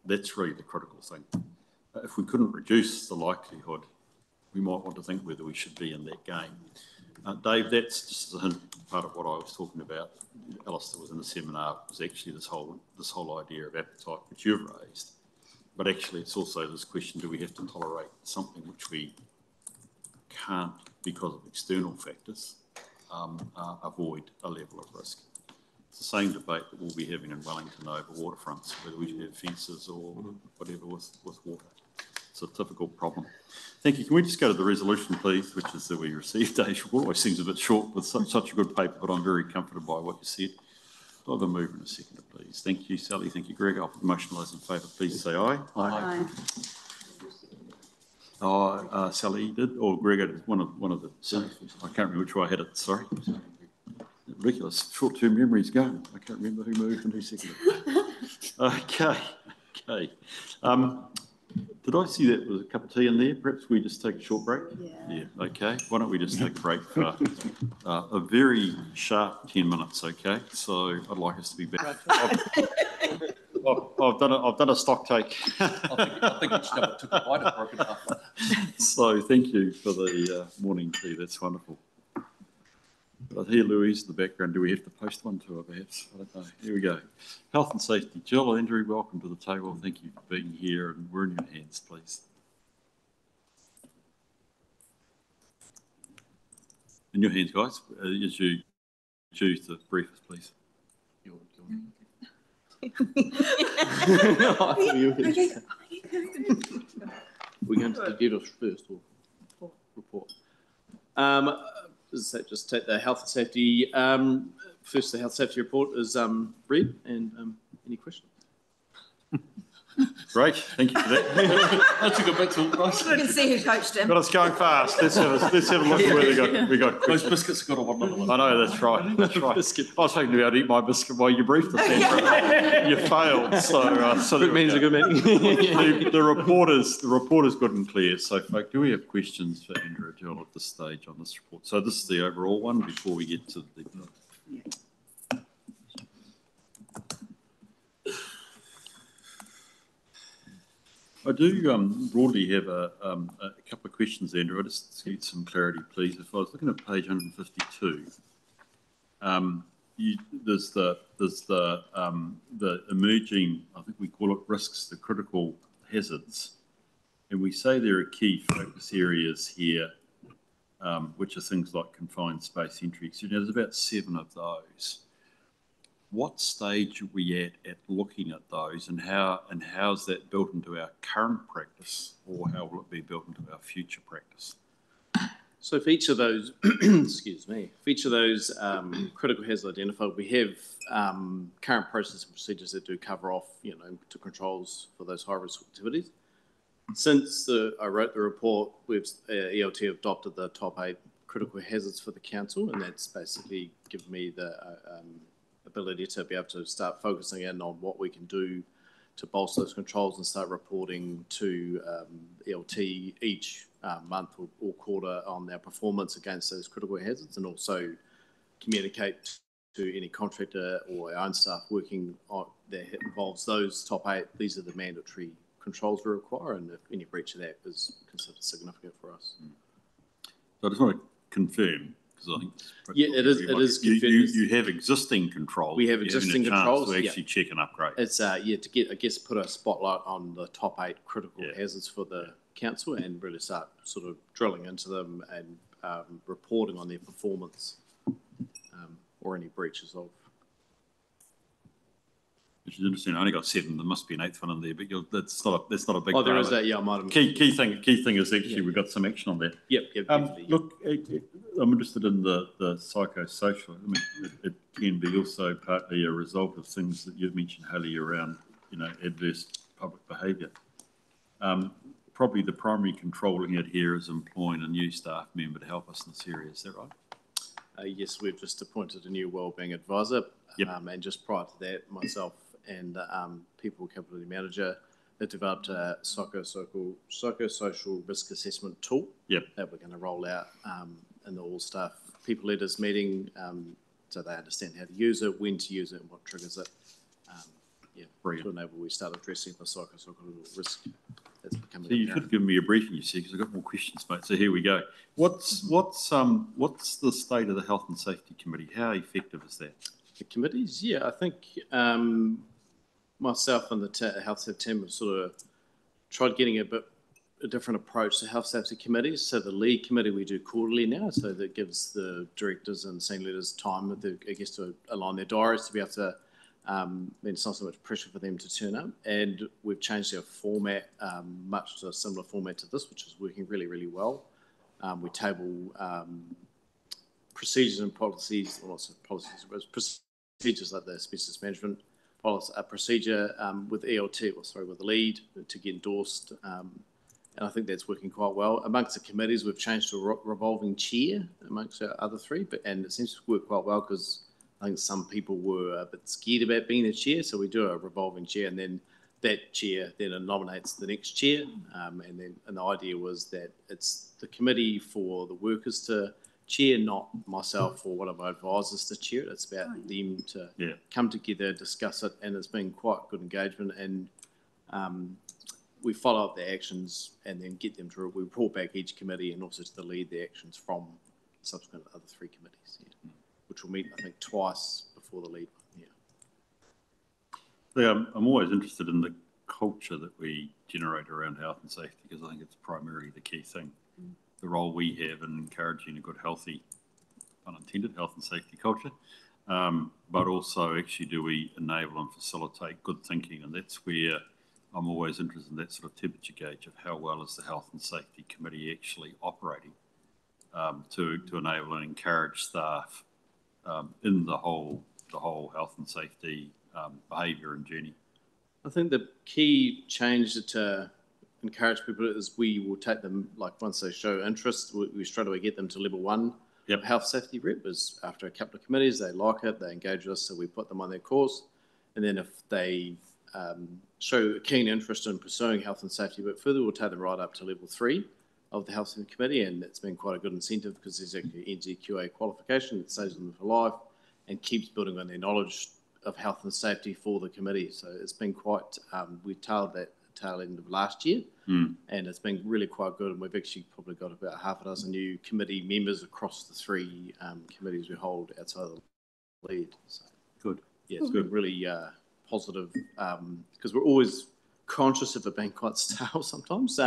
That's really the critical thing. If we couldn't reduce the likelihood, we might want to think whether we should be in that game. Dave, that's just a hint, part of what I was talking about. Alistair was in the seminar, was actually this whole idea of appetite, which you've raised. But actually, it's also this question: do we have to tolerate something which we can't, because of external factors, avoid a level of risk? It's the same debate that we'll be having in Wellington over waterfronts, whether we should have fences or whatever with water. It's a difficult problem. Thank you. Can we just go to the resolution, please, which is that we received Dave's report. Always seems a bit short with such a good paper, but I'm very comforted by what you said. Do I have a mover and a seconder, please? Thank you, Sally. Thank you, Greg. I'll put the motion. Those in favour, please say aye. Aye. Sally did, or Greg did, one of the. I can't remember which way I had it. Sorry. Ridiculous. Short-term memory's gone. I can't remember who moved and who seconded. Okay. Did I see that there was a cup of tea in there? Perhaps we just take a short break? Yeah. Okay. Why don't we just take a break for a very sharp 10 minutes, okay? So I'd like us to be back. I've done a stock take. I think it's never took a bite of broken half. So thank you for the morning tea. That's wonderful. But I hear Louise in the background. Do we have to post one to her, perhaps? I don't know. Here we go. Health and safety. Jill, Andrew, welcome to the table. Thank you for being here, and we're in your hands, please. In your hands, guys, as you choose to brief us, please. We're going to get us first, or report. Just take the health and safety. First, the health safety report is read, and any questions? Great, thank you for that. That's a good bit. You can see who coached him. Got us going fast. Let's have a look at where we got. Those biscuits have got a one level. I know, that's right. That's right. I was hoping to be able to eat my biscuit while you briefed us, Andrew. You failed. So good means a good meeting. The report is good and clear. So, folks, do we have questions for Andrew or Jill at this stage on this report? So this is the overall one before we get to the. I do broadly have a couple of questions, Andrew. I just need some clarity, please. If I was looking at page 152, there's the emerging, I think we call it risks, the critical hazards, and we say there are key focus areas here, which are things like confined space entries. You know, there's about 7 of those. What stage are we at looking at those, and how's that built into our current practice, or how will it be built into our future practice? So for each of those, excuse me, for each of those critical hazards identified, we have current processes and procedures that do cover off, to controls for those high risk activities. Since I wrote the report, we've ELT adopted the top 8 critical hazards for the council, and that's basically given me the ability to be able to start focusing in on what we can do to bolster those controls and start reporting to ELT each month or quarter on their performance against those critical hazards, and also communicate to any contractor or our own staff working on that involves those top 8. These are the mandatory controls we require, and if any breach of that is considered significant for us. So I just want to confirm, because I think it is. You have existing controls. We have existing controls. To actually check and upgrade. It's to get put a spotlight on the top 8 critical hazards for the council, and really start sort of drilling into them and reporting on their performance or any breaches of. Which is interesting. I only got 7. There must be an 8th one in there, but that's not a big. Oh, there is that. Yeah, I might have. Key thing is actually we've got some action on that. Yep. Look, I'm interested in the psychosocial. I mean, it can be also partly a result of things that you've mentioned, Haley, around adverse public behaviour. Probably the primary controlling it here is employing a new staff member to help us in this area. Is that right? Yes, we've just appointed a new wellbeing advisor. Yep. And just prior to that, myself and people capability manager have developed a psychosocial risk assessment tool. Yep. That we're going to roll out in the all staff people leaders meeting, so they understand how to use it, when to use it, and what triggers it. Brilliant. to enable we start addressing the psychosocial risk that's becoming So you apparent. should give me a briefing, you see, because I've got more questions, mate. So here we go. What's the state of the Health and Safety Committee? How effective is that? The committees, yeah, I think myself and the health safety team have sort of tried getting a different approach to health safety committees. So the lead committee we do quarterly now, so that gives the directors and senior leaders time, I guess, to align their diaries to be able to. It's not so much pressure for them to turn up, and we've changed our format much to a similar format to this, which is working really, really well. We table procedures and policies, or not policies, but procedures like the asbestos management policy, procedure with ELT, with the lead to get endorsed. And I think that's working quite well. Amongst the committees, we've changed to a revolving chair amongst our other three, and it seems to work quite well because I think some people were a bit scared about being the chair, so we do a revolving chair, and then that chair then nominates the next chair, and the idea was that it's the committee for the workers to chair, not myself or one of my advisors to chair it. It's about them to come together, discuss it, and it's been quite good engagement, and we follow up the actions and then get them to, we report back each committee and also to the lead the actions from subsequent other three committees, which will meet, I think, twice before the lead one. I'm always interested in the culture that we generate around health and safety, because I think it's primarily the key thing. The role we have in encouraging a good, healthy, unintended health and safety culture, but also actually do we enable and facilitate good thinking, and that's where I'm always interested in that sort of temperature gauge of how well is the Health and Safety Committee actually operating to enable and encourage staff in the whole health and safety behaviour and journey. I think the key change to encourage people is we will take them, like once they show interest, we straight away get them to level 1 health safety rep. Is after a couple of committees, they like it, they engage with us, so we put them on their course. And then if they show a keen interest in pursuing health and safety a bit further, we'll take them right up to level 3 of the Health Safety Committee, and it's been quite a good incentive because there's actually an NZQA qualification that stays with them for life and keeps building on their knowledge of health and safety for the committee. So it's been quite, we tailed that tail end of last year, and it's been really quite good, and we've actually probably got about half a dozen new committee members across the 3 committees we hold outside of the lead. So, good. Yeah, it's been really positive, because we're always conscious of it being quite stale sometimes,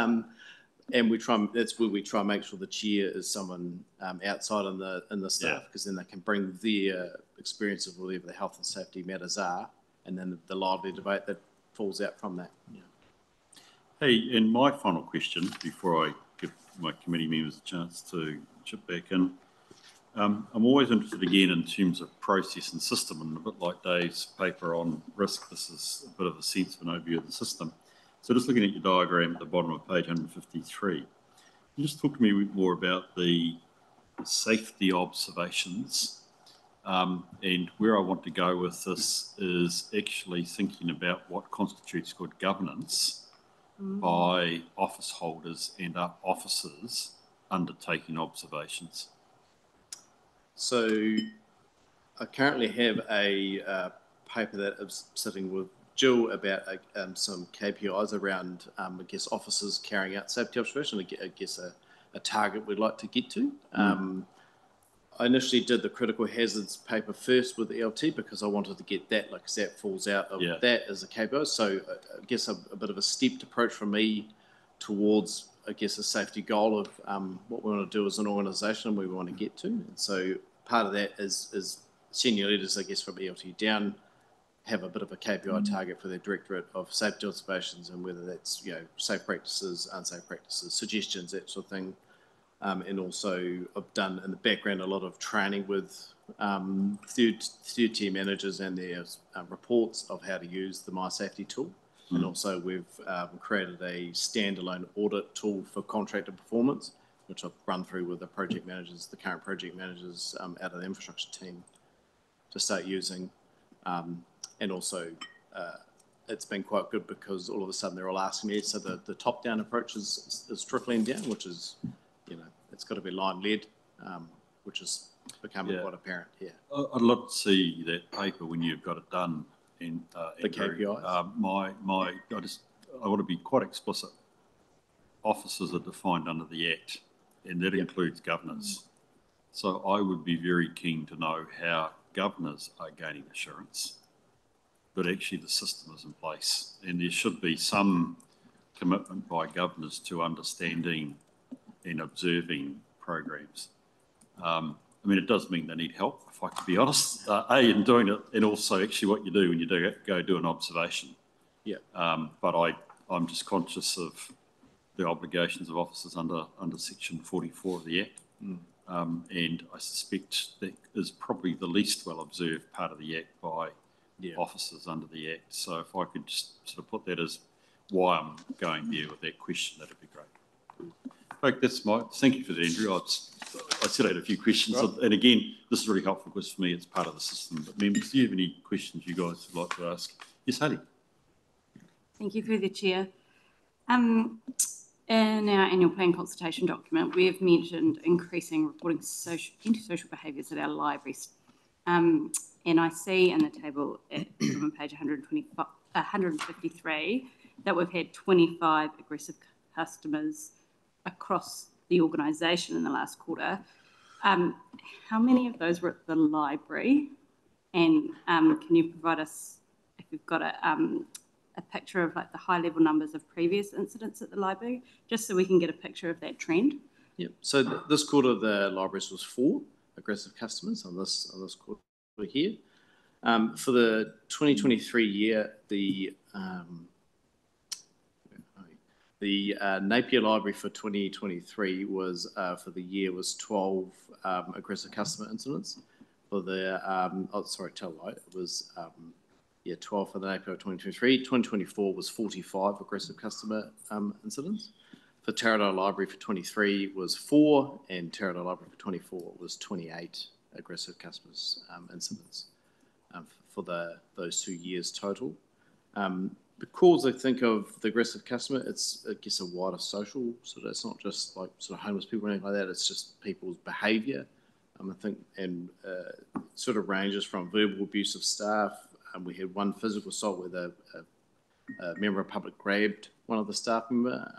and we try. That's where we try and make sure the chair is someone outside in the staff, because then they can bring their experience of whatever the health and safety matters are, and then the lively debate that falls out from that. Yeah. Hey, and my final question before I give my committee members a chance to chip back in. I'm always interested again in terms of process and system, and a bit like Dave's paper on risk, this is a bit of a sense of an overview of the system. So just looking at your diagram at the bottom of page 153, can you just talk to me more about the safety observations? And where I want to go with this is actually thinking about what constitutes good governance by office holders and officers undertaking observations. So I currently have a paper that is sitting with Jill about some KPIs around, I guess, officers carrying out safety observation. I guess a target we'd like to get to. I initially did the critical hazards paper first with ELT because I wanted to get that, like that falls out of that as a KPI. So I guess a bit of a stepped approach from me towards, I guess, a safety goal of what we want to do as an organisation and where we want to get to. And so part of that is senior leaders, I guess, from ELT down have a bit of a KPI target for their directorate of safety observations, and whether that's, you know, safe practices, unsafe practices, suggestions, that sort of thing. And also I've done in the background a lot of training with third tier managers and their reports of how to use the My Safety tool. And also we've created a standalone audit tool for contractor performance, which I've run through with the project managers, the current project managers out of the infrastructure team to start using. And also it's been quite good because all of a sudden they're all asking me, so the top-down approach is trickling down, which is, you know, it's got to be line-led, which is becoming quite apparent here. I'd love to see that paper when you've got it done And the KPIs. I want to be quite explicit. Officers are defined under the Act, and that includes governors. So I would be very keen to know how governors are gaining assurance that actually the system is in place, and there should be some commitment by governors to understanding and observing programs. I mean, it does mean they need help, if I can be honest, in doing it, and also actually what you do when you go do an observation. Yeah. But I'm just conscious of the obligations of officers under Section 44 of the Act. And I suspect that is probably the least well observed part of the Act by officers under the Act. So if I could just sort of put that as why I'm going there with that question, that'd be great. Thank you for that, Andrew. I said I had a few questions, right. And again, this is really helpful because for me it's part of the system. But members, do you have any questions you guys would like to ask? Yes, Haley. Thank you, through the Chair. In our annual plan consultation document, we have mentioned increasing reporting antisocial behaviours at our libraries. And I see in the table from page 153 that we've had 25 aggressive customers across the organisation in the last quarter. How many of those were at the library? And can you provide us, if you've got a picture of like the high level numbers of previous incidents at the library, just so we can get a picture of that trend? Yeah, so this quarter the libraries was 4 aggressive customers on this quarter here. For the 2023 year, the Napier Library for 2023 was for the year was 12 aggressive customer incidents. For the it was 12 for the Napier 2023. 2024 was 45 aggressive customer incidents. For Taradale Library for 23 was 4, and Taradale Library for 24 was 28 aggressive customers incidents for those 2 years total. Because I think of the aggressive customer, it's I guess a wider social, so that's not just like sort of homeless people or anything like that. It's just people's behaviour. I think, and sort of ranges from verbal abuse of staff. We had one physical assault where a member of public grabbed one of the staff member.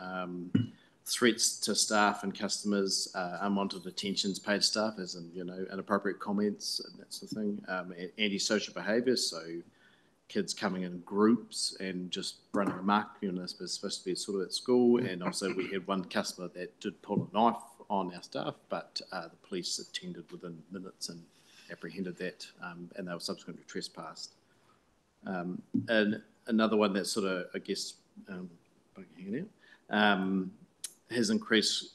Threats to staff and customers, unwanted attentions paid staff, as in inappropriate comments and that sort of thing. Antisocial behaviour, so kids coming in groups and just running amok, it's supposed to be sort of at school. And also we had one customer that did pull a knife on our staff, but the police attended within minutes and apprehended that, and they were subsequently trespassed. And another one that sort of, I guess, has increased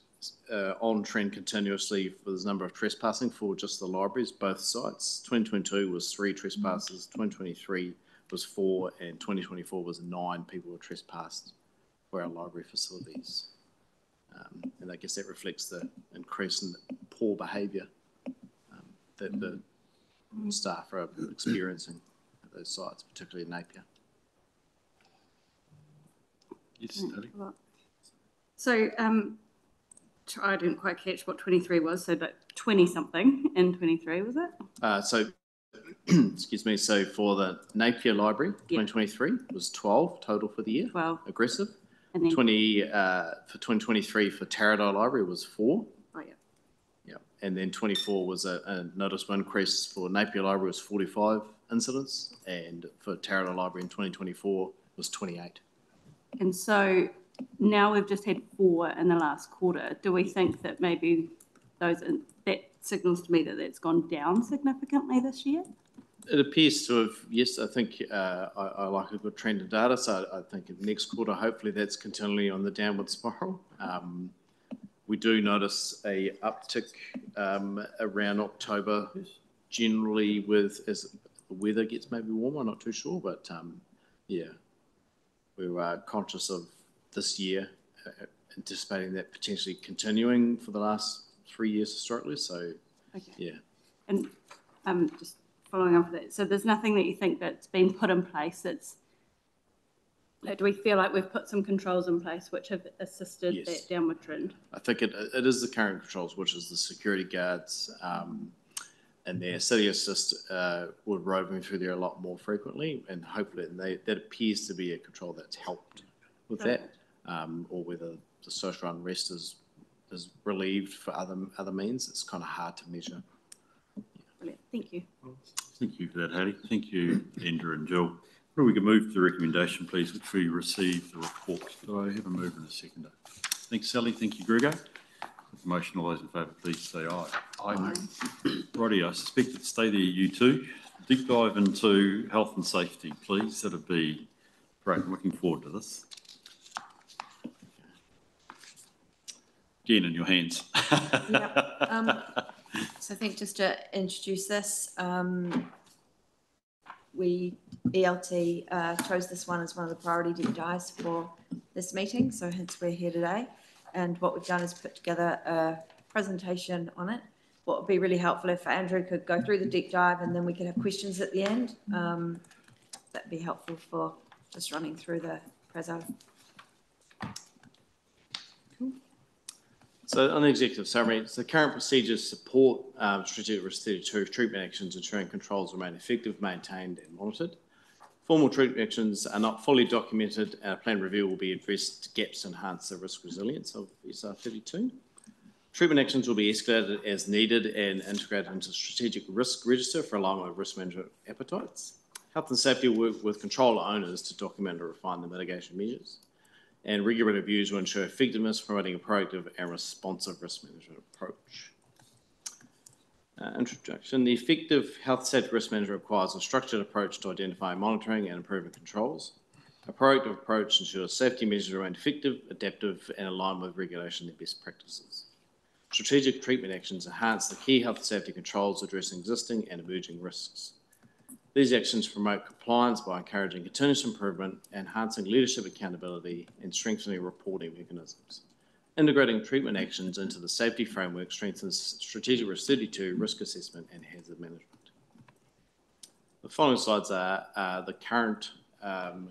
on trend continuously for the number of trespassing for just the libraries, both sites. 2022 was 3 trespasses, 2023 was 4, and 2024 was 9 people were trespassed for our library facilities. And I guess that reflects the increase in poor behaviour that the staff are experiencing at those sites, particularly in Napier. Yes, Tony. So I didn't quite catch what 23 was, so but 20-something in 23, was it? Excuse me, so for the Napier Library, 2023 was 12 total for the year. 12. Aggressive. And then for 2023 for Taradale Library was 4. Oh, yeah. Yeah, and then 24 was a noticeable increase for Napier Library was 45 incidents, and for Taradale Library in 2024 was 28. And so now we've just had 4 in the last quarter. Do we think that maybe that signals to me that that's gone down significantly this year? It appears to have, yes. I think I like a good trend of data, so I think in the next quarter, hopefully that's continually on the downward spiral. We do notice a uptick around October, generally as the weather gets maybe warmer, I'm not too sure, but yeah, we're conscious of this year, anticipating that potentially continuing for the last 3 years historically, so okay. Yeah. And just following on from that, so there's nothing that you think that's been put in place that's, do we feel like we've put some controls in place which have assisted that downward trend? I think it is the current controls, which is the security guards, in there. City Assist would roving through there a lot more frequently, and hopefully that appears to be a control that's helped with that, or whether the social unrest is relieved for other means. It's kind of hard to measure. Brilliant. Thank you. Thank you for that, Hattie. Thank you, Andrew and Jill. Well, we can move to the recommendation, please, which we received the report. Do I have a move and a seconder? Thanks, Sally. Thank you, Gregor. With the motion, all those in favour, please say aye. Aye. Righty, I suspect it stay there, you two. Deep dive into health and safety, please. That'd be great. I'm looking forward to this. Jen, in your hands. So I think just to introduce this, ELT chose this one as one of the priority deep dives for this meeting, so hence we're here today. And what we've done is put together a presentation on it. What would be really helpful if Andrew could go through the deep dive and then we could have questions at the end. That'd be helpful for just running through the preso. So on the executive summary, the current procedures support Strategic Risk 32 treatment actions, ensuring controls remain effective, maintained and monitored. Formal treatment actions are not fully documented, and a plan review will be addressed gaps to enhance the risk resilience of SR 32. Treatment actions will be escalated as needed and integrated into the Strategic Risk Register for alignment with risk management appetites. Health and safety will work with control owners to document and refine the mitigation measures. And regular reviews will ensure effectiveness, promoting a proactive and responsive risk management approach. Introduction. The effective health safety risk management requires a structured approach to identifying, monitoring and improving controls. A proactive approach ensures safety measures remain effective, adaptive and aligned with regulation and best practices. Strategic treatment actions enhance the key health and safety controls addressing existing and emerging risks. These actions promote compliance by encouraging continuous improvement, enhancing leadership accountability and strengthening reporting mechanisms. Integrating treatment actions into the safety framework strengthens Strategic Risk 32 risk assessment and hazard management. The following slides are the current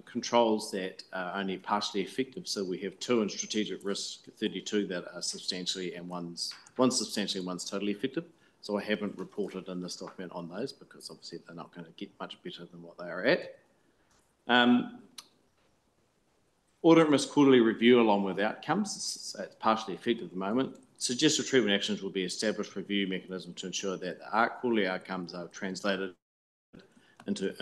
controls that are only partially effective. So we have 2 in Strategic Risk 32 that are substantially, and one's substantially and one's totally effective. So I haven't reported in this document on those because obviously they're not going to get much better than what they are at. Audit risk quarterly review along with outcomes, so it's partially effective at the moment. Suggested treatment actions will be established review mechanism to ensure that the quarterly outcomes are translated into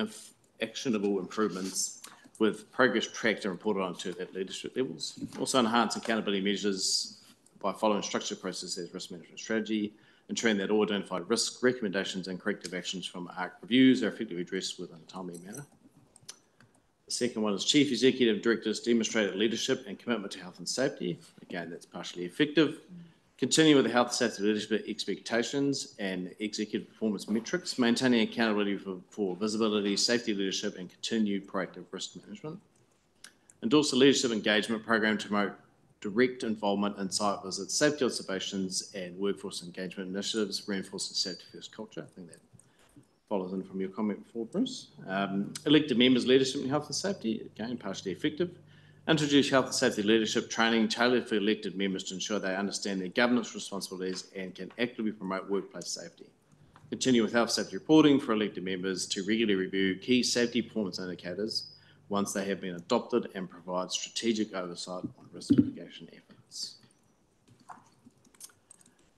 actionable improvements with progress tracked and reported on to at leadership levels. Also enhance accountability measures by following structured processes, risk management strategy, ensuring that all identified risk recommendations and corrective actions from ARC reviews are effectively addressed within a timely manner. The second one is Chief Executive Directors demonstrated leadership and commitment to health and safety. Again, that's partially effective. Continue with the health and safety leadership expectations and executive performance metrics, maintaining accountability for visibility, safety leadership, and continued proactive risk management. Endorse a leadership engagement program to promote direct involvement in site visits, safety observations, and workforce engagement initiatives, reinforcing safety first culture. I think that follows in from your comment before, Bruce. Elected members' leadership in health and safety, again, partially effective. Introduce health and safety leadership training tailored for elected members to ensure they understand their governance responsibilities and can actively promote workplace safety. Continue with health safety reporting for elected members to regularly review key safety performance indicators once they have been adopted and provide strategic oversight on risk mitigation efforts.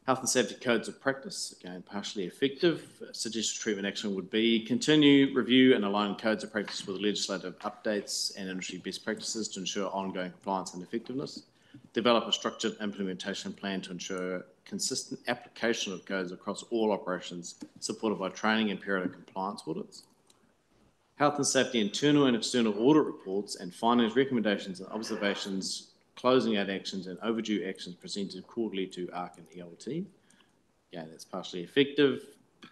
Health and safety codes of practice, again, partially effective. Suggested treatment action would be continue, review and align codes of practice with legislative updates and industry best practices to ensure ongoing compliance and effectiveness. Develop a structured implementation plan to ensure consistent application of codes across all operations, supported by training and periodic compliance audits. Health and safety internal and external audit reports and findings, recommendations and observations, closing out actions and overdue actions presented quarterly to ARC and ELT. Again, that's partially effective.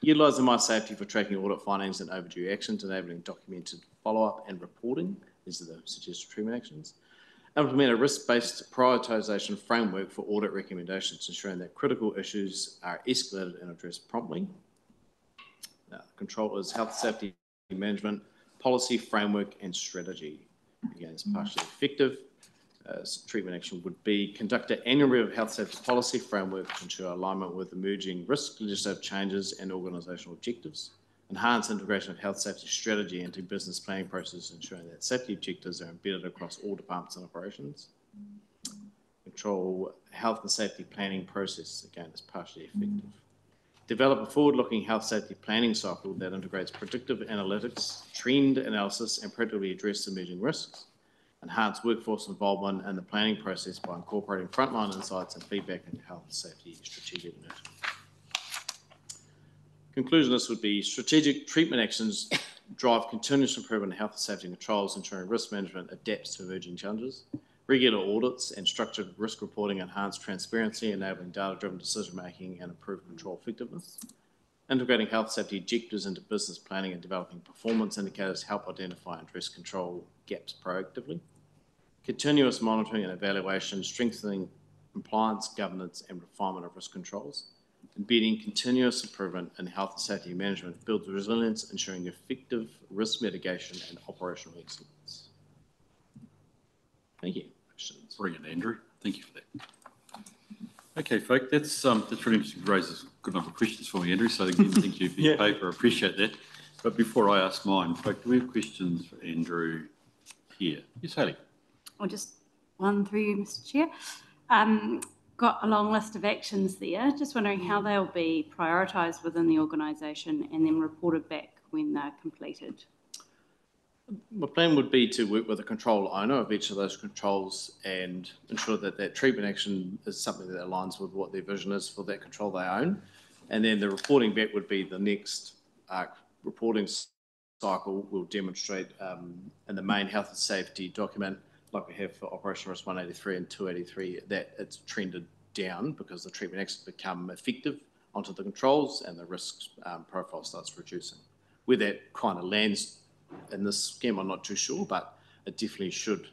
Utilising My Safety for tracking audit findings and overdue actions, enabling documented follow-up and reporting. These are the suggested treatment actions. Implement a risk-based prioritisation framework for audit recommendations, ensuring that critical issues are escalated and addressed promptly. Now, control is health, safety management, policy, framework and strategy. Again, it's partially effective. treatment action would be conduct an annual review of health safety policy framework to ensure alignment with emerging risk legislative changes and organisational objectives. Enhance integration of health safety strategy into business planning process, ensuring that safety objectives are embedded across all departments and operations. Control health and safety planning process, again, is partially effective. Develop a forward-looking health safety planning cycle that integrates predictive analytics, trend analysis, and proactively address emerging risks. Enhance workforce involvement in the planning process by incorporating frontline insights and feedback into health and safety strategic initiatives. Conclusion, this would be strategic treatment actions drive continuous improvement in health and safety controls, ensuring risk management adapts to emerging challenges. Regular audits and structured risk reporting enhance transparency, enabling data-driven decision-making and improve control effectiveness. Integrating health safety objectives into business planning and developing performance indicators help identify and address control gaps proactively. Continuous monitoring and evaluation, strengthening compliance, governance, and refinement of risk controls. Embedding continuous improvement in health and safety management builds resilience, ensuring effective risk mitigation and operational excellence. Thank you. Questions? Brilliant, Andrew. Thank you for that. Okay, folk, that's really interesting. Raises a good number of questions for me, Andrew. So again, thank you for your paper. I appreciate that. But before I ask mine, folk, do we have questions for Andrew here? Yes, Hayley. I'll just one through you, Mr. Chair. Got a long list of actions there. Just wondering how they'll be prioritised within the organisation and then reported back when they're completed. My plan would be to work with a control owner of each of those controls and ensure that that treatment action is something that aligns with what their vision is for that control they own. And then the reporting back would be the next reporting cycle will demonstrate in the main health and safety document, like we have for Operational Risk 183 and 283, that it's trended down because the treatment actions become effective onto the controls and the risk profile starts reducing. Where that kind of lands in this scheme, I'm not too sure, but it definitely should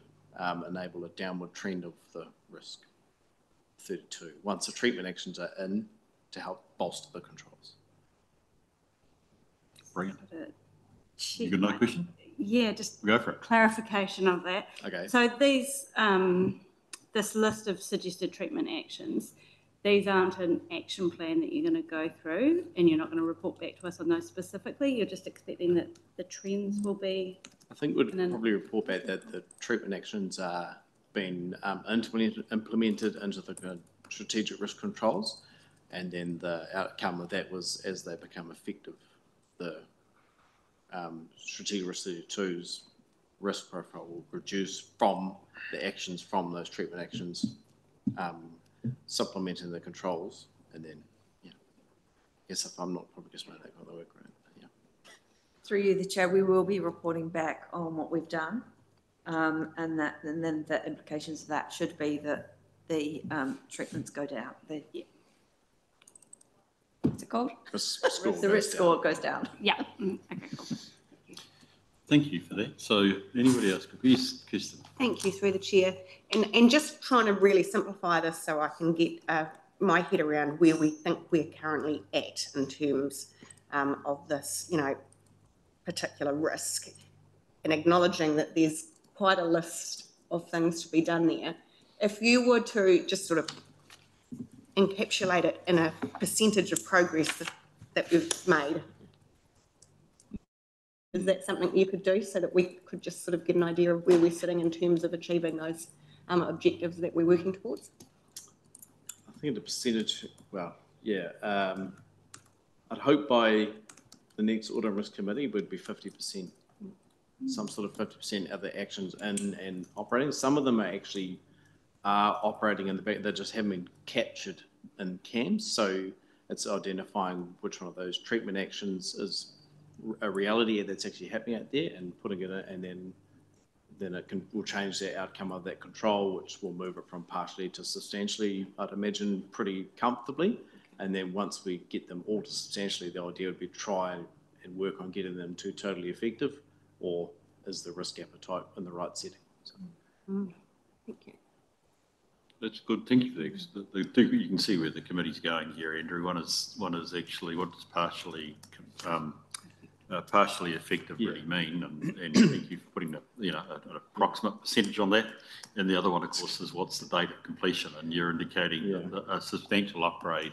enable a downward trend of the risk. 32, once the treatment actions are in to help bolster the controls. Brilliant. You got another question? Yeah, just go for it. Clarification of that. Okay. So these, this list of suggested treatment actions, these aren't an action plan that you're going to go through and you're not going to report back to us on those specifically. You're just expecting that the trends will be... I think we'd probably report back that the treatment actions are being implemented into the strategic risk controls, and then the outcome of that was as they become effective, the strategic risk 32's risk profile will reduce from the actions from those treatment actions, supplementing the controls, and then, yeah. I guess if I'm not probably just making that kind of work, right? Yeah. Through you, the chair, we will be reporting back on what we've done, and then the implications of that should be that the treatments go down. What's it called? The risk score goes down. Yeah. Okay, cool. Thank you for that. So anybody else? Yes, Kirsten. Thank you, through the chair. And just trying to really simplify this so I can get my head around where we think we're currently at in terms of this, particular risk, and acknowledging that there's quite a list of things to be done there. If you were to just sort of encapsulate it in a percentage of progress that we've made, is that something you could do so that we could just sort of get an idea of where we're sitting in terms of achieving those objectives that we're working towards? I think the percentage, well, yeah. I'd hope by the next Audit and Risk Committee would be 50%, some sort of 50% of the actions in and operating. Some of them are actually operating in the back, they just haven't been captured in CAMS. So it's identifying which one of those treatment actions is a reality that's actually happening out there and putting it in, and then it will change the outcome of that control, which will move it from partially to substantially, I'd imagine, pretty comfortably. And then once we get them all to substantially, the idea would be try and work on getting them to totally effective, or is the risk appetite in the right setting? So. Thank you. That's good. Thank you for that. You can see where the committee's going here, Andrew. One is actually what is partially partially effective really mean? And thank you for putting an approximate percentage on that. And the other one, of course, is what's the date of completion? And you're indicating a substantial upgrade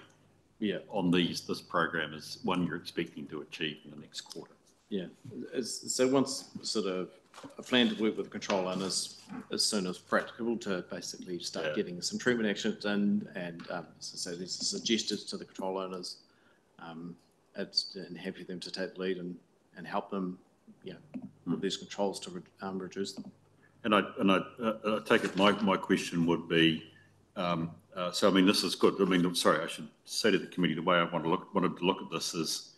on this program is one you're expecting to achieve in the next quarter. Yeah. So once sort of a plan to work with control owners as soon as practicable to basically start getting some treatment actions in, and so there's suggested to the control owners, and happy for them to take the lead and help them, with these controls to reduce them. And I take it my question would be, so I mean this is good. I mean, I'm sorry, I should say to the committee the way I wanted to look at this is,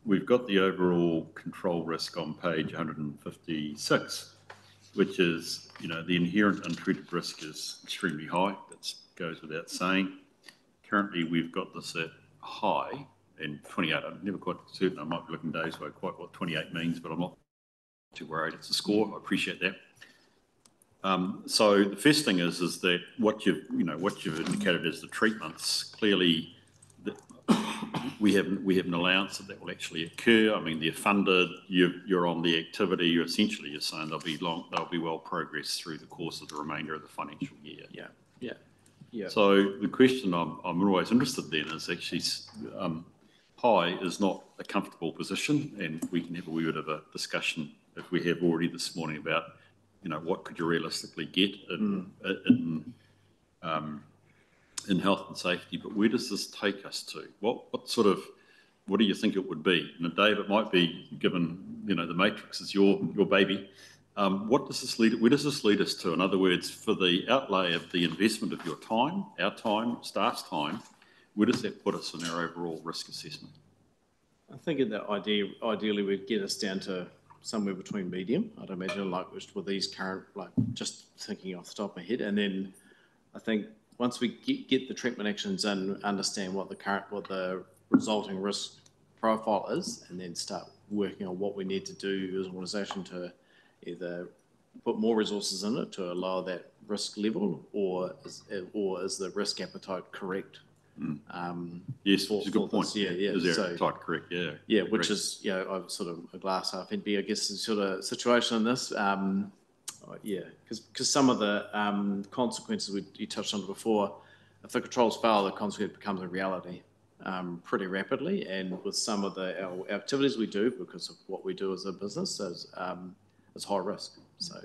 we've got the overall control risk on page 156, which is, the inherent untreated risk is extremely high. That goes without saying. Currently, we've got this at high and 28. I'm never quite certain. I might be looking days where quite what 28 means, but I'm not too worried. It's a score. I appreciate that. So the first thing is that what you've indicated as the treatments, clearly we have an allowance that will actually occur. I mean, they're funded, you're on the activity, you're saying they'll be well progressed through the course of the remainder of the financial year. Yeah. So the question I'm always interested then is actually, high is not a comfortable position, and we can have a wee bit of a discussion if we have already this morning about, what could you realistically get in health and safety, but where does this take us to? What do you think it would be? And Dave, it might be, given, the matrix is your baby. Where does this lead us to? In other words, for the outlay of the investment of your time, our time, staff's time, where does that put us in our overall risk assessment? I think that ideally we'd get us down to somewhere between medium, I'd imagine, with these current, just thinking off the top of my head. And then I think once we get the treatment actions in, understand what the resulting risk profile is, and then start working on what we need to do as an organisation to either put more resources in it to lower that risk level, or is the risk appetite correct? Yes, it's a good point. Is there appetite correct? Yeah. Yeah, which is, I'm sort of a glass half empty, I guess, sort of situation in this. Because some of the consequences you touched on before, if the controls fail, the consequence becomes a reality pretty rapidly. And with some of our activities we do, because of what we do as a business, is high risk. So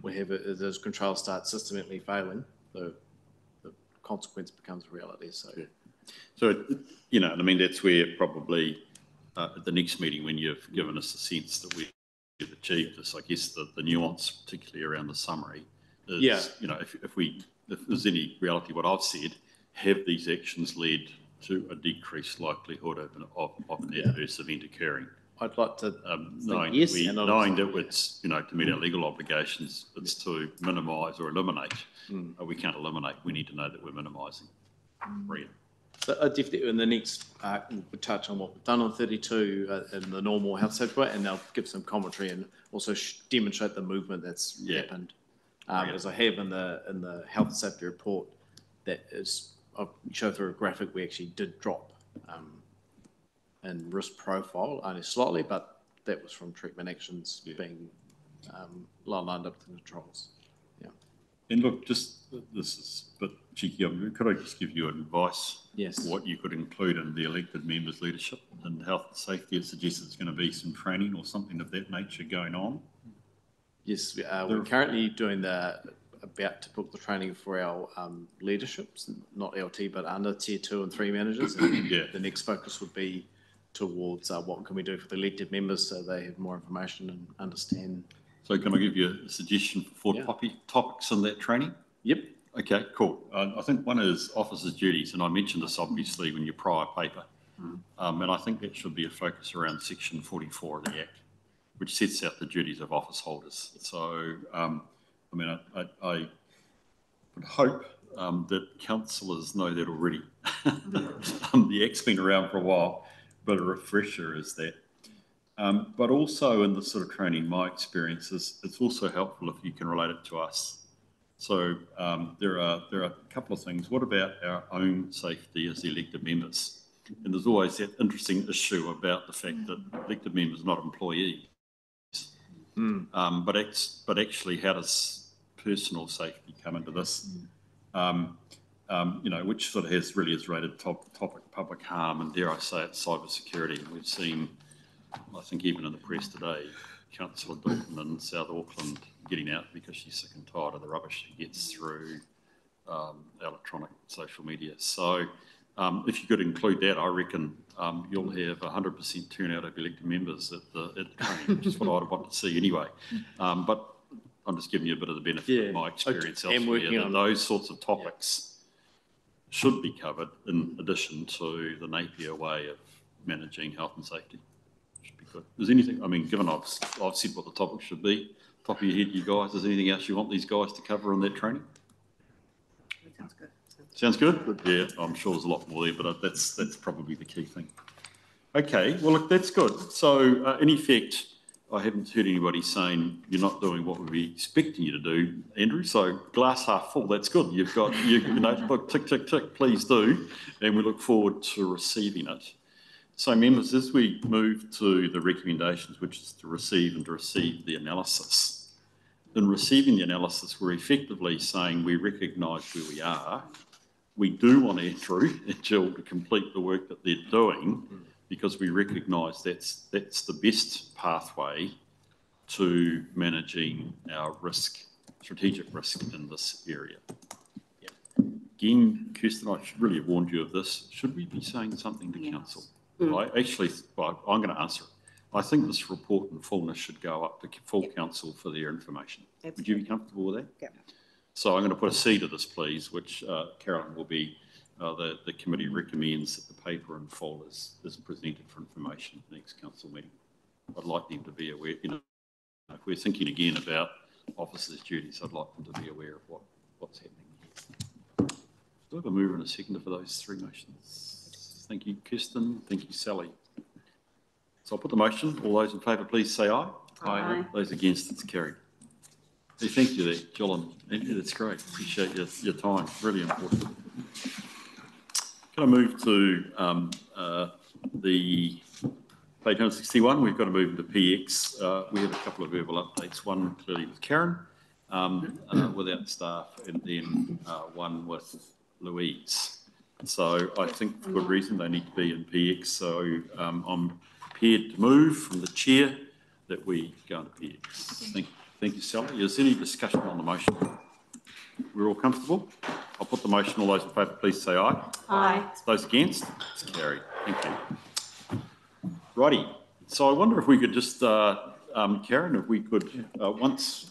we have those controls start systematically failing, the consequence becomes a reality. So I mean, that's where probably at the next meeting, when you've given us a sense that we've achieved this, I guess the nuance, particularly around the summary, is, if there's any reality, what I've said, have these actions led to a decreased likelihood of an adverse event occurring? I'd like to knowing yes, that it's, to meet our legal obligations, it's to minimise or eliminate. We can't eliminate. We need to know that we're minimising. So definitely in the next we'll touch on what we've done on 32 in the normal health safety way, and they'll give some commentary and also demonstrate the movement that's happened. As I have in the health and safety report, that is, I'll show through a graphic, we actually did drop in risk profile only slightly, but that was from treatment actions being lined up with the controls. And look, this is a bit cheeky. Could I just give you advice? Yes. What you could include in the elected members' leadership and health and safety? It suggests there's going to be some training or something of that nature going on. Yes, we're currently about to book the training for our leaderships, not LT, but under tier 2 and 3 managers. And the next focus would be towards what can we do for the elected members so they have more information and understand. So can I give you a suggestion for 4 topics in that training? Yep. Okay, cool. I think one is officers' duties, and I mentioned this obviously in your prior paper. And I think that should be a focus around section 44 of the Act, which sets out the duties of office holders. So, I mean, I would hope that councillors know that already. The Act's been around for a while, but a refresher is that. But also in this sort of training, my experience is it's also helpful if you can relate it to us. So there are a couple of things. What about our own safety as elected members? And there's always that interesting issue about the fact that elected members are not employees. But actually, how does personal safety come into this? Which sort of really is rated topic public harm, and dare I say it, cyber security. And we've seen, I think even in the press today, Councillor Dalton in South Auckland getting out because she's sick and tired of the rubbish she gets through electronic social media. So if you could include that, I reckon you'll have 100% turnout of elected members at the training, which is what I'd want to see anyway. But I'm just giving you a bit of the benefit of my experience elsewhere, that those sorts of topics should be covered in addition to the Napier way of managing health and safety. Should be good. Is anything, I mean, given I've said what the topic should be, top of your head, you guys, is there anything else you want these guys to cover in that training? Sounds good. Sounds good? Yeah, I'm sure there's a lot more there, but that's probably the key thing. Okay, well, look, that's good. So, in effect, I haven't heard anybody saying you're not doing what we'd be expecting you to do, Andrew. So, glass half full, that's good. You've got your notebook, tick, tick, tick, please do. And we look forward to receiving it. So, members, as we move to the recommendations, which is to receive the analysis, in receiving the analysis, we're effectively saying we recognise where we are. We do want Andrew and Jill to complete the work that they're doing, because we recognise that's the best pathway to managing our strategic risk in this area. Again, Kirsten, I should really have warned you of this. Should we be saying something to council? I'm going to answer it. I think this report in fullness should go up to full council for their information. Absolutely. Would you be comfortable with that? Yeah. So I'm going to put a C to this, please, which Carolyn will be. The committee recommends that the paper in full is presented for information at the next council meeting. I'd like them to be aware, if we're thinking again about officers' duties, I'd like them to be aware of what's happening here. Do I have a mover and a seconder for those three motions? Thank you, Kirsten. Thank you, Sally. So I'll put the motion. All those in favour, please say aye. Aye. Those against, it's carried. Hey, thank you there, Jill and Andrew. That's great. Appreciate your time. Really important. Can I move to the page 161? We've got to move into PX. We have a couple of verbal updates. One clearly with Karen, without staff, and then one with Louise. So I think for good reason they need to be in PX. So I'm prepared to move from the chair that we go into PX. Thank you, Sally. Is there any discussion on the motion? We're all comfortable? I'll put the motion. All those in favour, please say aye. Aye. Those against? It's carried. Thank you. Righty. So I wonder if we could just, Karen, if we could, once